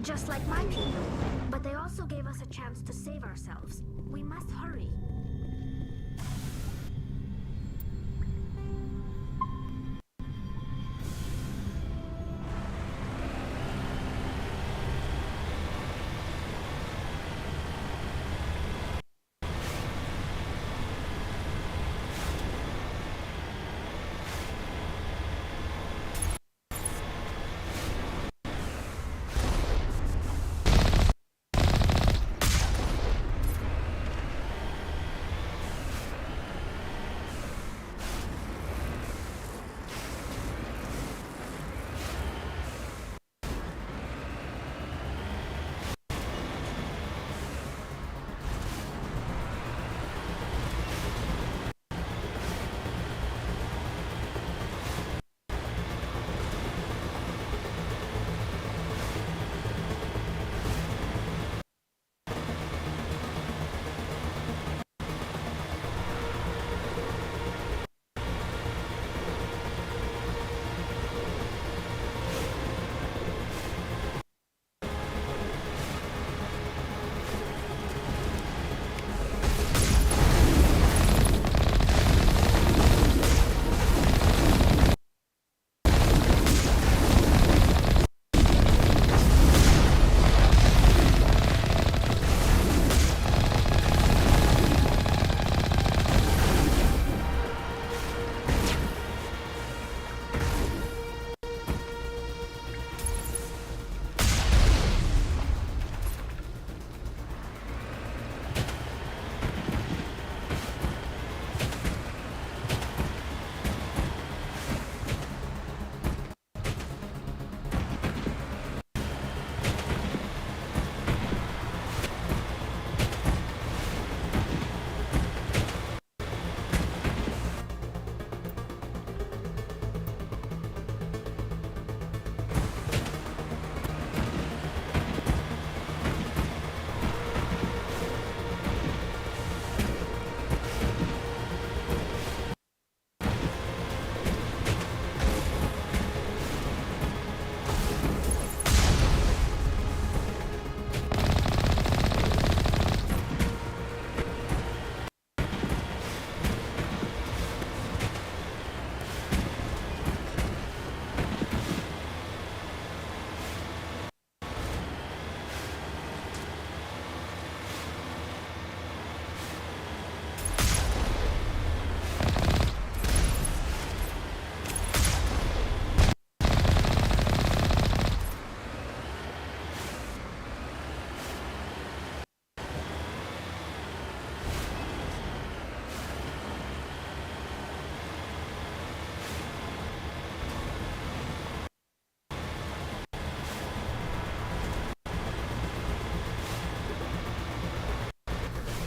Just like my people. But they also gave us a chance to save ourselves. We must hurry.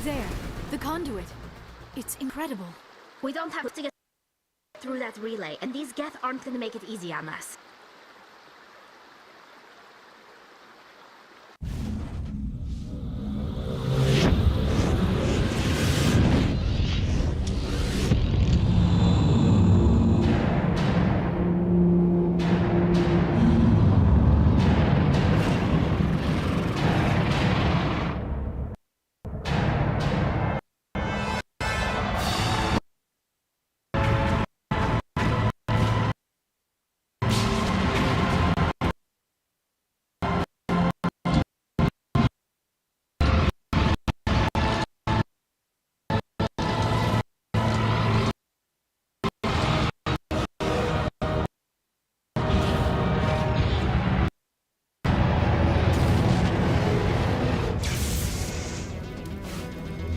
There, the conduit. It's incredible. We don't have to get through that relay, and these Geth aren't gonna make it easy on us.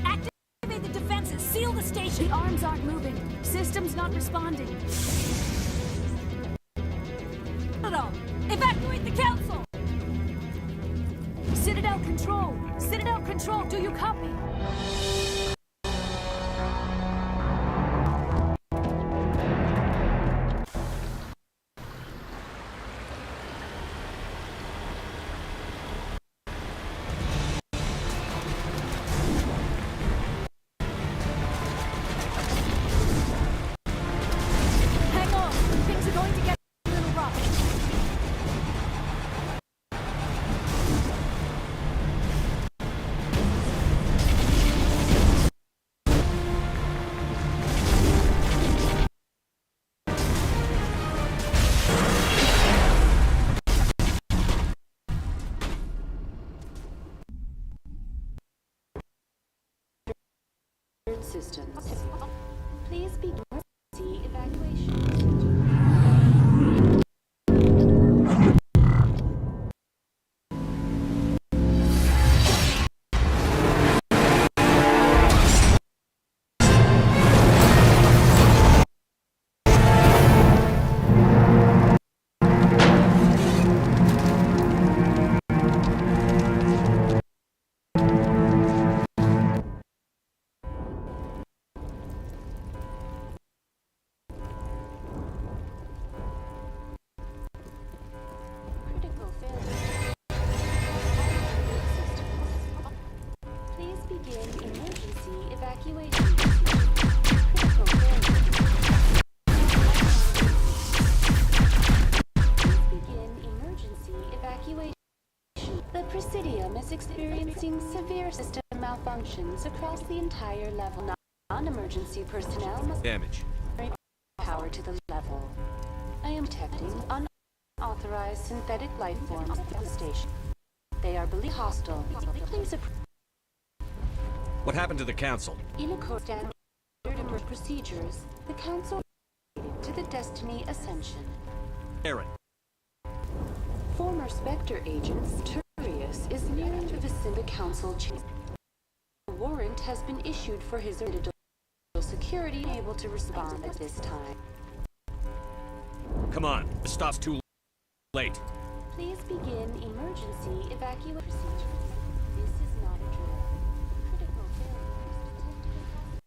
Activate the defenses! Seal the station! The arms aren't moving. Systems not responding. Citadel! Evacuate the council! Citadel Control! Citadel Control, do you copy? Hang on! Things are going to get a little rough. Systems. Please begin emergency evacuation. Critical failure. Systems. Please begin emergency evacuation. Critical failure. Please begin emergency evacuation. The Presidium is experiencing severe system malfunctions across the entire level. Non-emergency personnel must Damage. power to the level. I am detecting unauthorized synthetic life forms at the station. They are believed hostile. Please approve. What happened to the council? In accordance with standard procedures, the Council to the Destiny Ascension. Aaron. Former Spectre agent Turius is nearing the vicinity of the Council chamber. A warrant has been issued for his security, able to respond at this time. Come on, this stop's too late. Please begin emergency evacuation procedures. This is not a drill. Critical failures detected in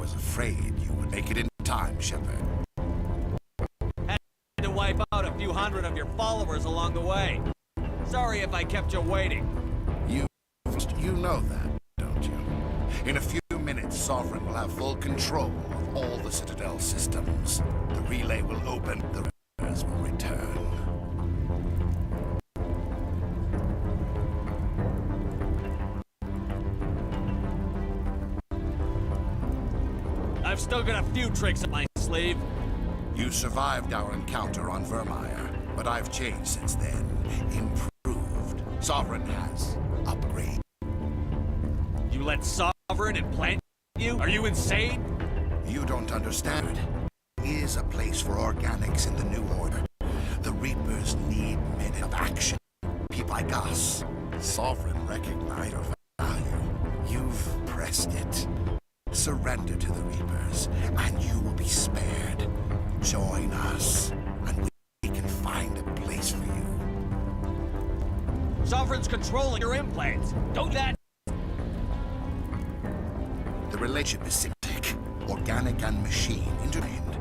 was afraid you would make it in time, Shepard. Had to wipe out a few hundred of your followers along the way. Sorry if I kept you waiting. You know that, don't you? In a few minutes, Sovereign will have full control of all the Citadel systems. The relay will open, the Reapers will return. I've still got a few tricks up my sleeve. You survived our encounter on Vermeer, but I've changed since then. Improved. Sovereign has upgraded. You let Sovereign implant you? Are you insane? You don't understand. There is a place for organics in the New Order. The Reapers need men of action. People like us. Sovereign recognize your value. You've pressed it. Surrender to the Reapers, and you will be spared. Join us, and we can find a place for you. Sovereign's controlling your implants. Don't that... The relationship is symbiotic, organic and machine intertwined.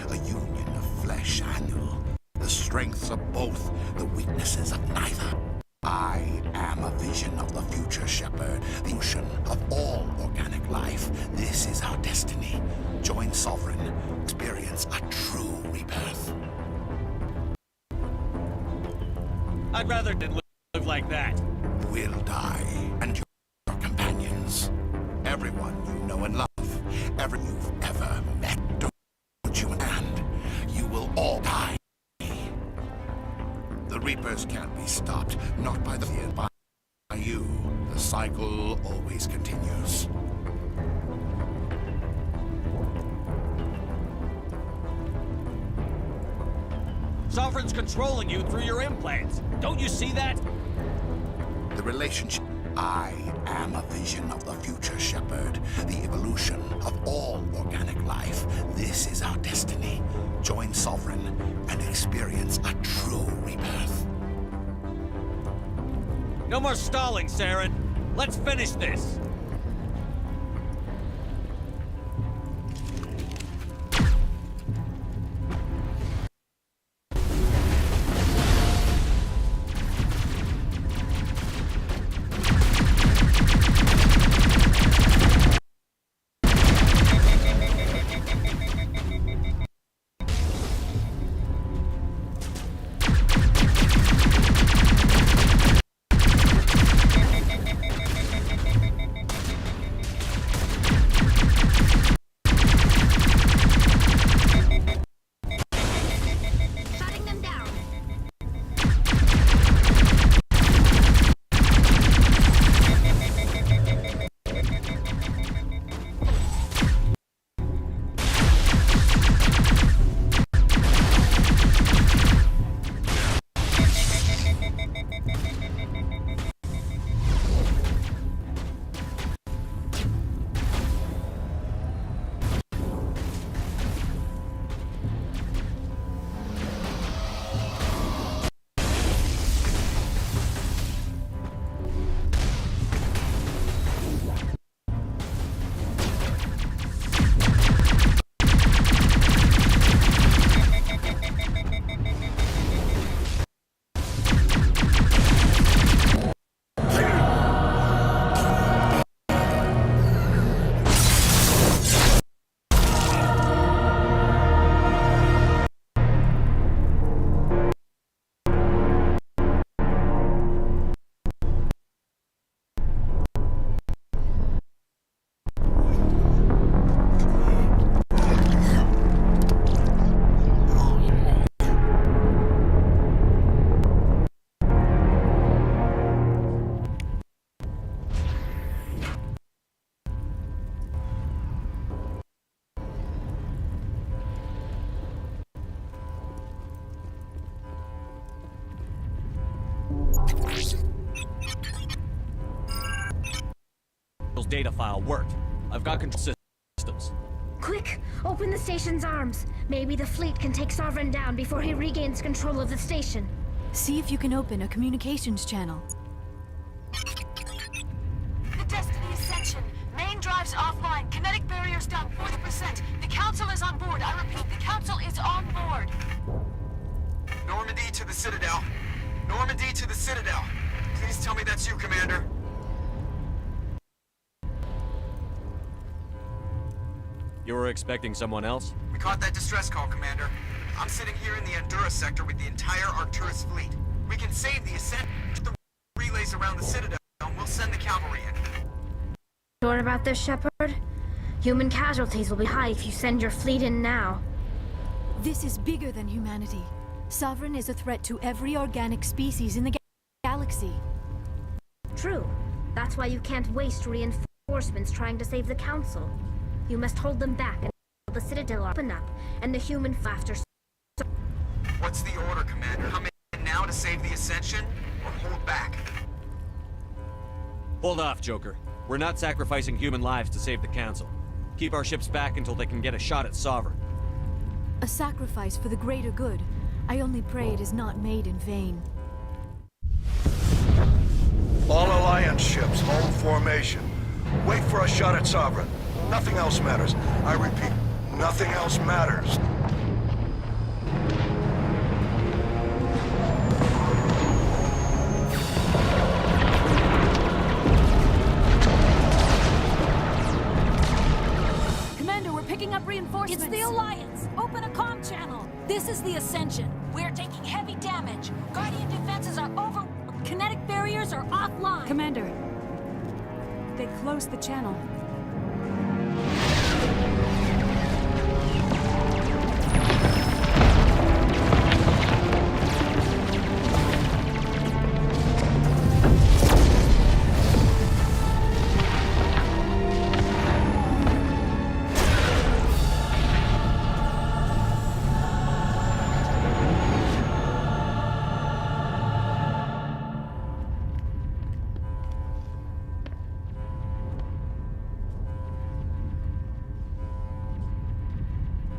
A union of flesh and will. The strengths of both, the weaknesses of neither. I am a vision of the future, Shepard. The ocean of all organic life. This is our destiny. Join Sovereign. Experience a true rebirth. I'd rather than live like that. We'll die, and your companions. Everyone you know and love. Everyone you've ever met. Don't you understand? You will all die. The Reapers can't be stopped, not by the by you. The cycle always continues. Sovereign's controlling you through your implants. Don't you see that? The relationship. I am a vision of the future, Shepard. The evolution of all organic life. This is our destiny. Join Sovereign and experience a true rebirth. No more stalling, Saren. Let's finish this. Data file worked. I've got control systems. Quick! Open the station's arms. Maybe the fleet can take Sovereign down before he regains control of the station. See if you can open a communications channel. The Destiny Ascension. Main drives offline. Kinetic barriers down. Normandy to the Citadel. Normandy to the Citadel. Please tell me that's you, Commander. You were expecting someone else? We caught that distress call, Commander. I'm sitting here in the Honduras sector with the entire Arcturus fleet. We can save the ascent, the relays around the Citadel, and we'll send the cavalry in. Sure about this, Shepard? Human casualties will be high if you send your fleet in now. This is bigger than humanity. Sovereign is a threat to every organic species in the galaxy. True. That's why you can't waste reinforcements trying to save the Council. You must hold them back until the Citadel open up and the human after. What's the order, Commander? Come in now to save the Ascension, or hold back? Hold off, Joker. We're not sacrificing human lives to save the Council. Keep our ships back until they can get a shot at Sovereign. A sacrifice for the greater good. I only pray it is not made in vain. All Alliance ships, hold formation. Wait for a shot at Sovereign. Nothing else matters. I repeat, nothing else matters. Commander, we're picking up reinforcements. It's the Alliance! Open a comm channel! This is the Ascension. We're taking heavy damage. Guardian defenses are over... Kinetic barriers are offline. Commander, they closed the channel.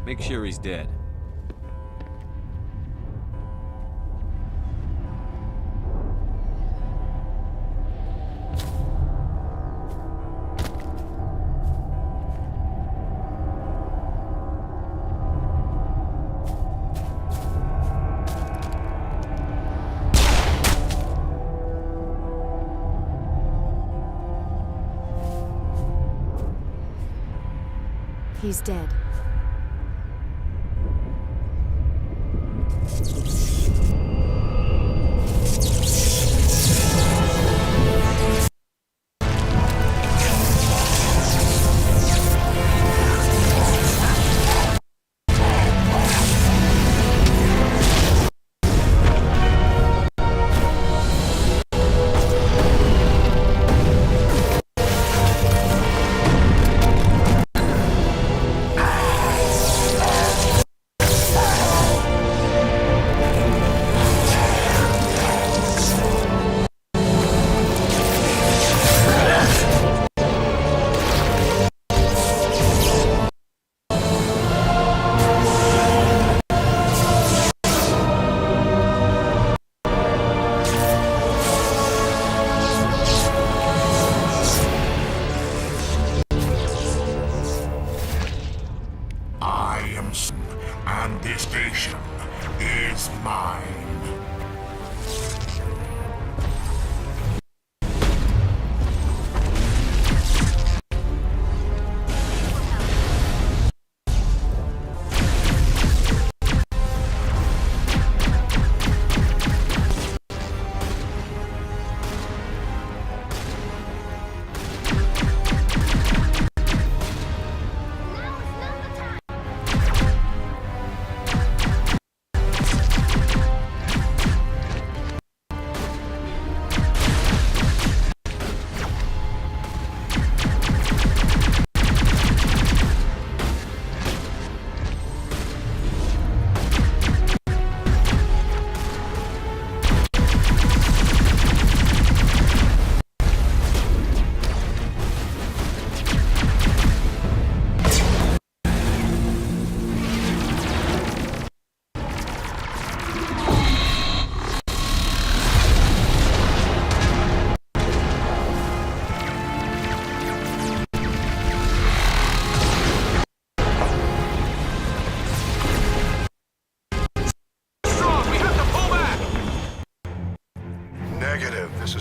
Make sure he's dead. He's dead.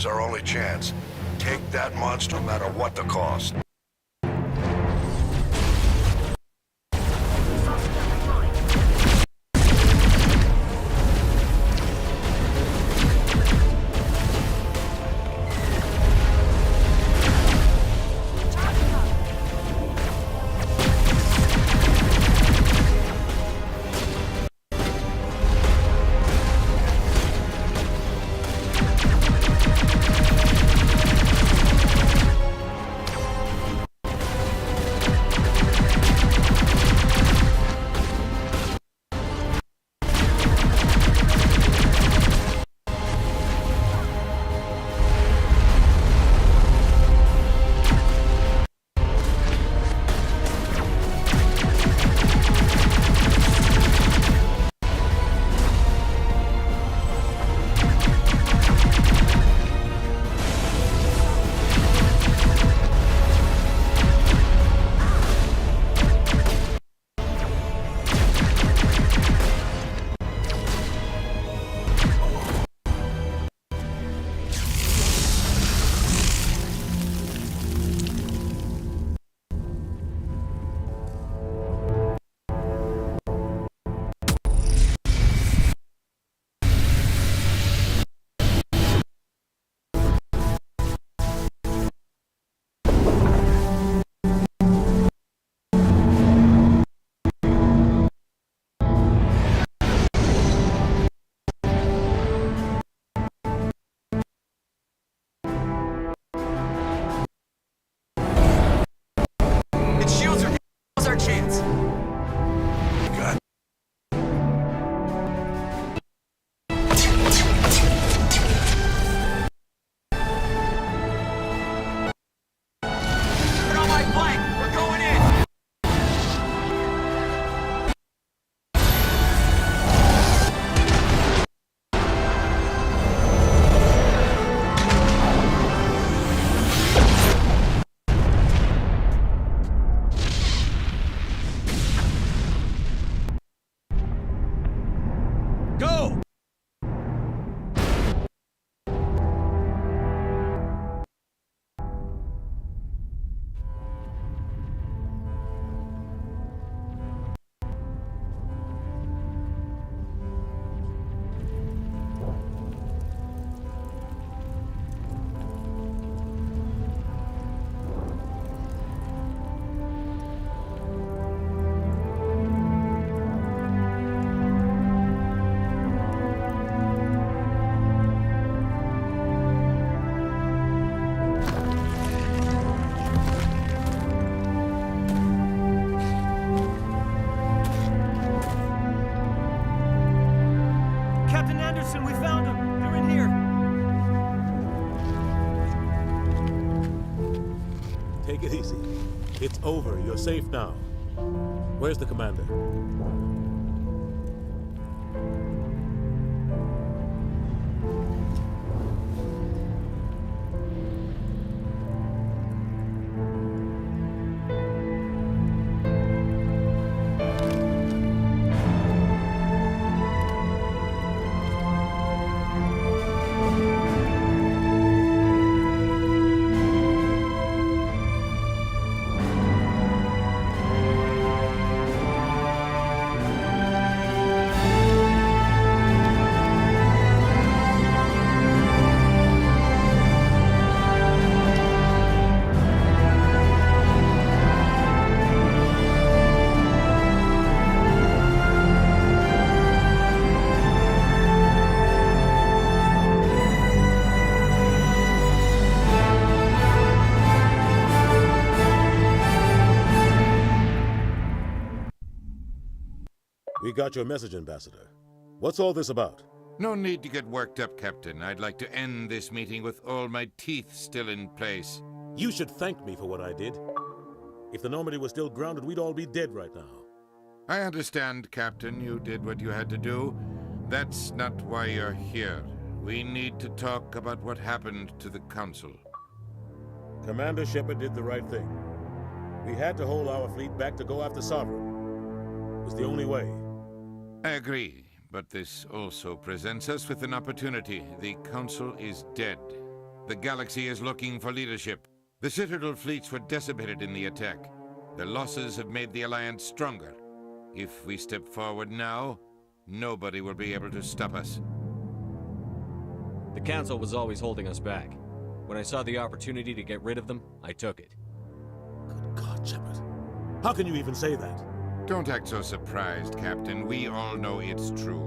is our only chance. Take that monster no matter what the cost. Take it easy. It's over. You're safe now. Where's the commander? We got your message, Ambassador. What's all this about? No need to get worked up, Captain. I'd like to end this meeting with all my teeth still in place. You should thank me for what I did. If the Normandy was still grounded, we'd all be dead right now. I understand, Captain. You did what you had to do. That's not why you're here. We need to talk about what happened to the Council. Commander Shepard did the right thing. We had to hold our fleet back to go after Sovereign. It was the only way. I agree, but this also presents us with an opportunity. The Council is dead. The galaxy is looking for leadership. The Citadel fleets were decimated in the attack. Their losses have made the Alliance stronger. If we step forward now, nobody will be able to stop us. The Council was always holding us back. When I saw the opportunity to get rid of them, I took it. Good God, Shepard. How can you even say that? Don't act so surprised, Captain. We all know it's true.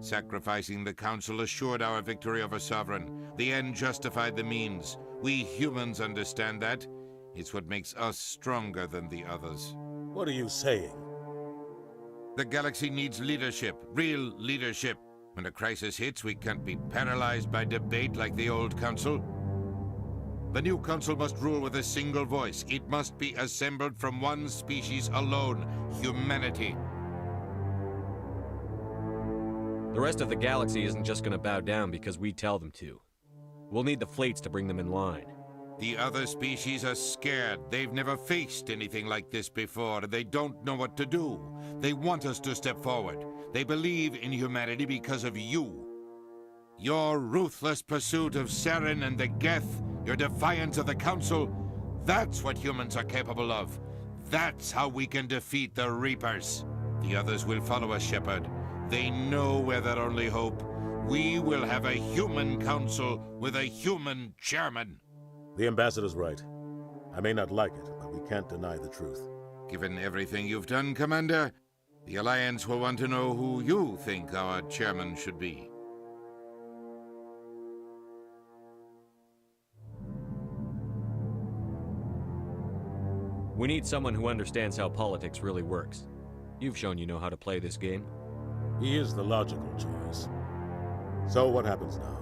Sacrificing the Council assured our victory over Sovereign. The end justified the means. We humans understand that. It's what makes us stronger than the others. What are you saying? The galaxy needs leadership, real leadership. When a crisis hits, we can't be paralyzed by debate like the old Council. The new Council must rule with a single voice. It must be assembled from one species alone, humanity. The rest of the galaxy isn't just gonna bow down because we tell them to. We'll need the fleets to bring them in line. The other species are scared. They've never faced anything like this before, and they don't know what to do. They want us to step forward. They believe in humanity because of you. Your ruthless pursuit of Saren and the Geth, your defiance of the Council, that's what humans are capable of. That's how we can defeat the Reapers. The others will follow us, Shepard. They know we're their only hope. We will have a human council with a human chairman. The Ambassador's right. I may not like it, but we can't deny the truth. Given everything you've done, Commander, the Alliance will want to know who you think our chairman should be. We need someone who understands how politics really works. You've shown you know how to play this game. He is the logical choice. So what happens now?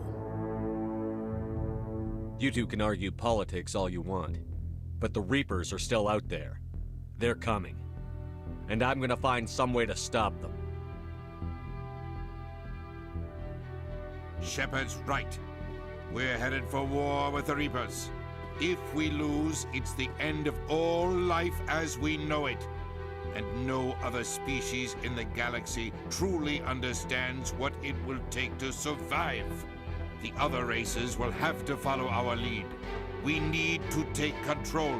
You two can argue politics all you want, but the Reapers are still out there. They're coming. And I'm gonna find some way to stop them. Shepard's right. We're headed for war with the Reapers. If we lose, it's the end of all life as we know it. And no other species in the galaxy truly understands what it will take to survive. The other races will have to follow our lead. We need to take control.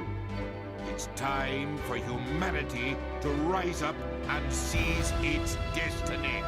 It's time for humanity to rise up and seize its destiny.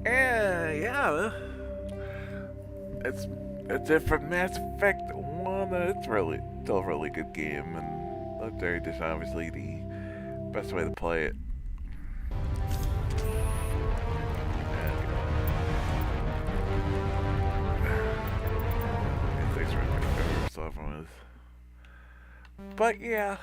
Yeah, it's it from Mass Effect 1. It's still a really good game, and Legendary Edition obviously the best way to play it. Thanks for stuff on this. But yeah.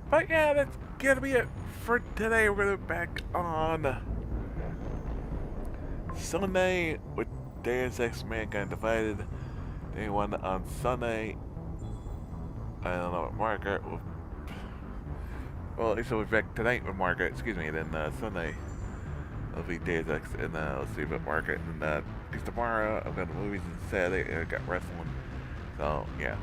But yeah, that's gonna be it for today. We're gonna be back on Sunday with Deus Ex Mankind Divided. Day 1 on Sunday. I don't know what Margaret will. Well, at least we'll be back tonight with Margaret, excuse me, then Sunday it'll be Deus Ex, and let's see about Margaret. And because tomorrow I've got movies, and Saturday I got wrestling. So, yeah.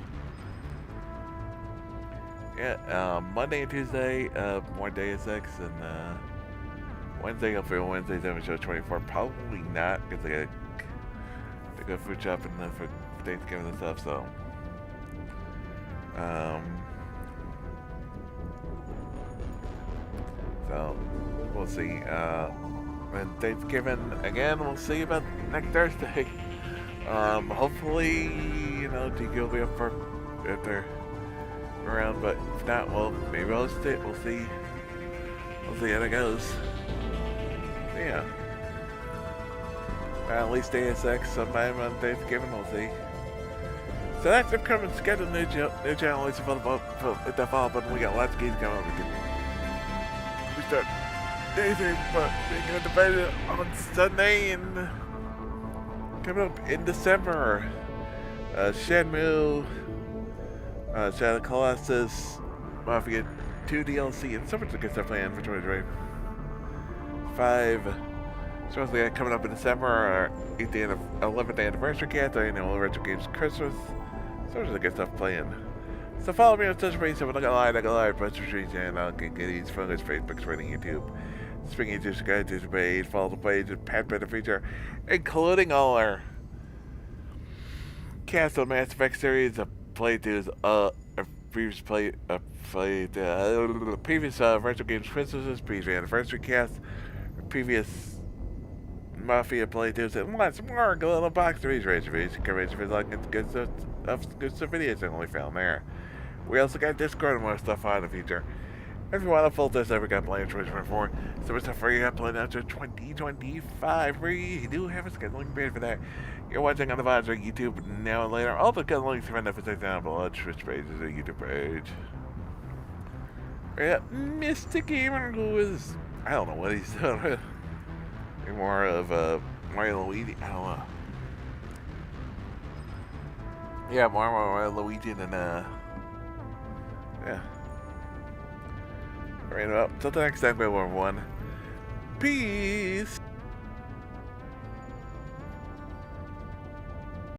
Yeah, Monday and Tuesday, more Deus Ex, and Wednesday, I'll film Wednesday's MShow 24. Probably not, because I gotta go food shopping for Thanksgiving and stuff, so. So, we'll see. And Thanksgiving, again, we'll see about next Thursday. Hopefully, you know, DQ will be up for if they're around, but if not, well, maybe I'll stay. We'll see. We'll see how it goes. Yeah. At least ASX sometime on Thanksgiving, we'll see. So that's upcoming scheduled new channel is available for development. We got lots of games coming up. We start dating, but we're going to debate it on Sunday and coming up in December. Shenmue, Shadow Colossus, Mafia 2 DLC, and so much good stuff planned for 2025. Supposedly coming up in December, our 11th anniversary cast, our annual Retro Games Christmas. So much good stuff playing. So follow me on social media, so when I go live, press the street channel, get these photos, Facebook, Twitter, YouTube. Spring YouTube, subscribe to the page, follow the page, and Pat Better feature, including all our cast on Mass Effect series, playthroughs, previous Retro Games Christmases, previous anniversary cast, previous Mafia playthroughs, and lots more. Go little box to these reviews, like good stuff videos I only found there. We also got Discord and more stuff on in the future. If you want a full test, ever got planned for 2024, so much stuff for you got planned out to 2025. We do have a scheduling period for that. You're watching on the VODs or YouTube now and later. All the good links for episodes down below. Twitch page is a YouTube page. We got Mr. Gamer, who is, I don't know what he's doing. More of Mario Luigi. I don't know. Yeah, more Mario Luigi than yeah. Right, well, till the next time, everyone. Peace.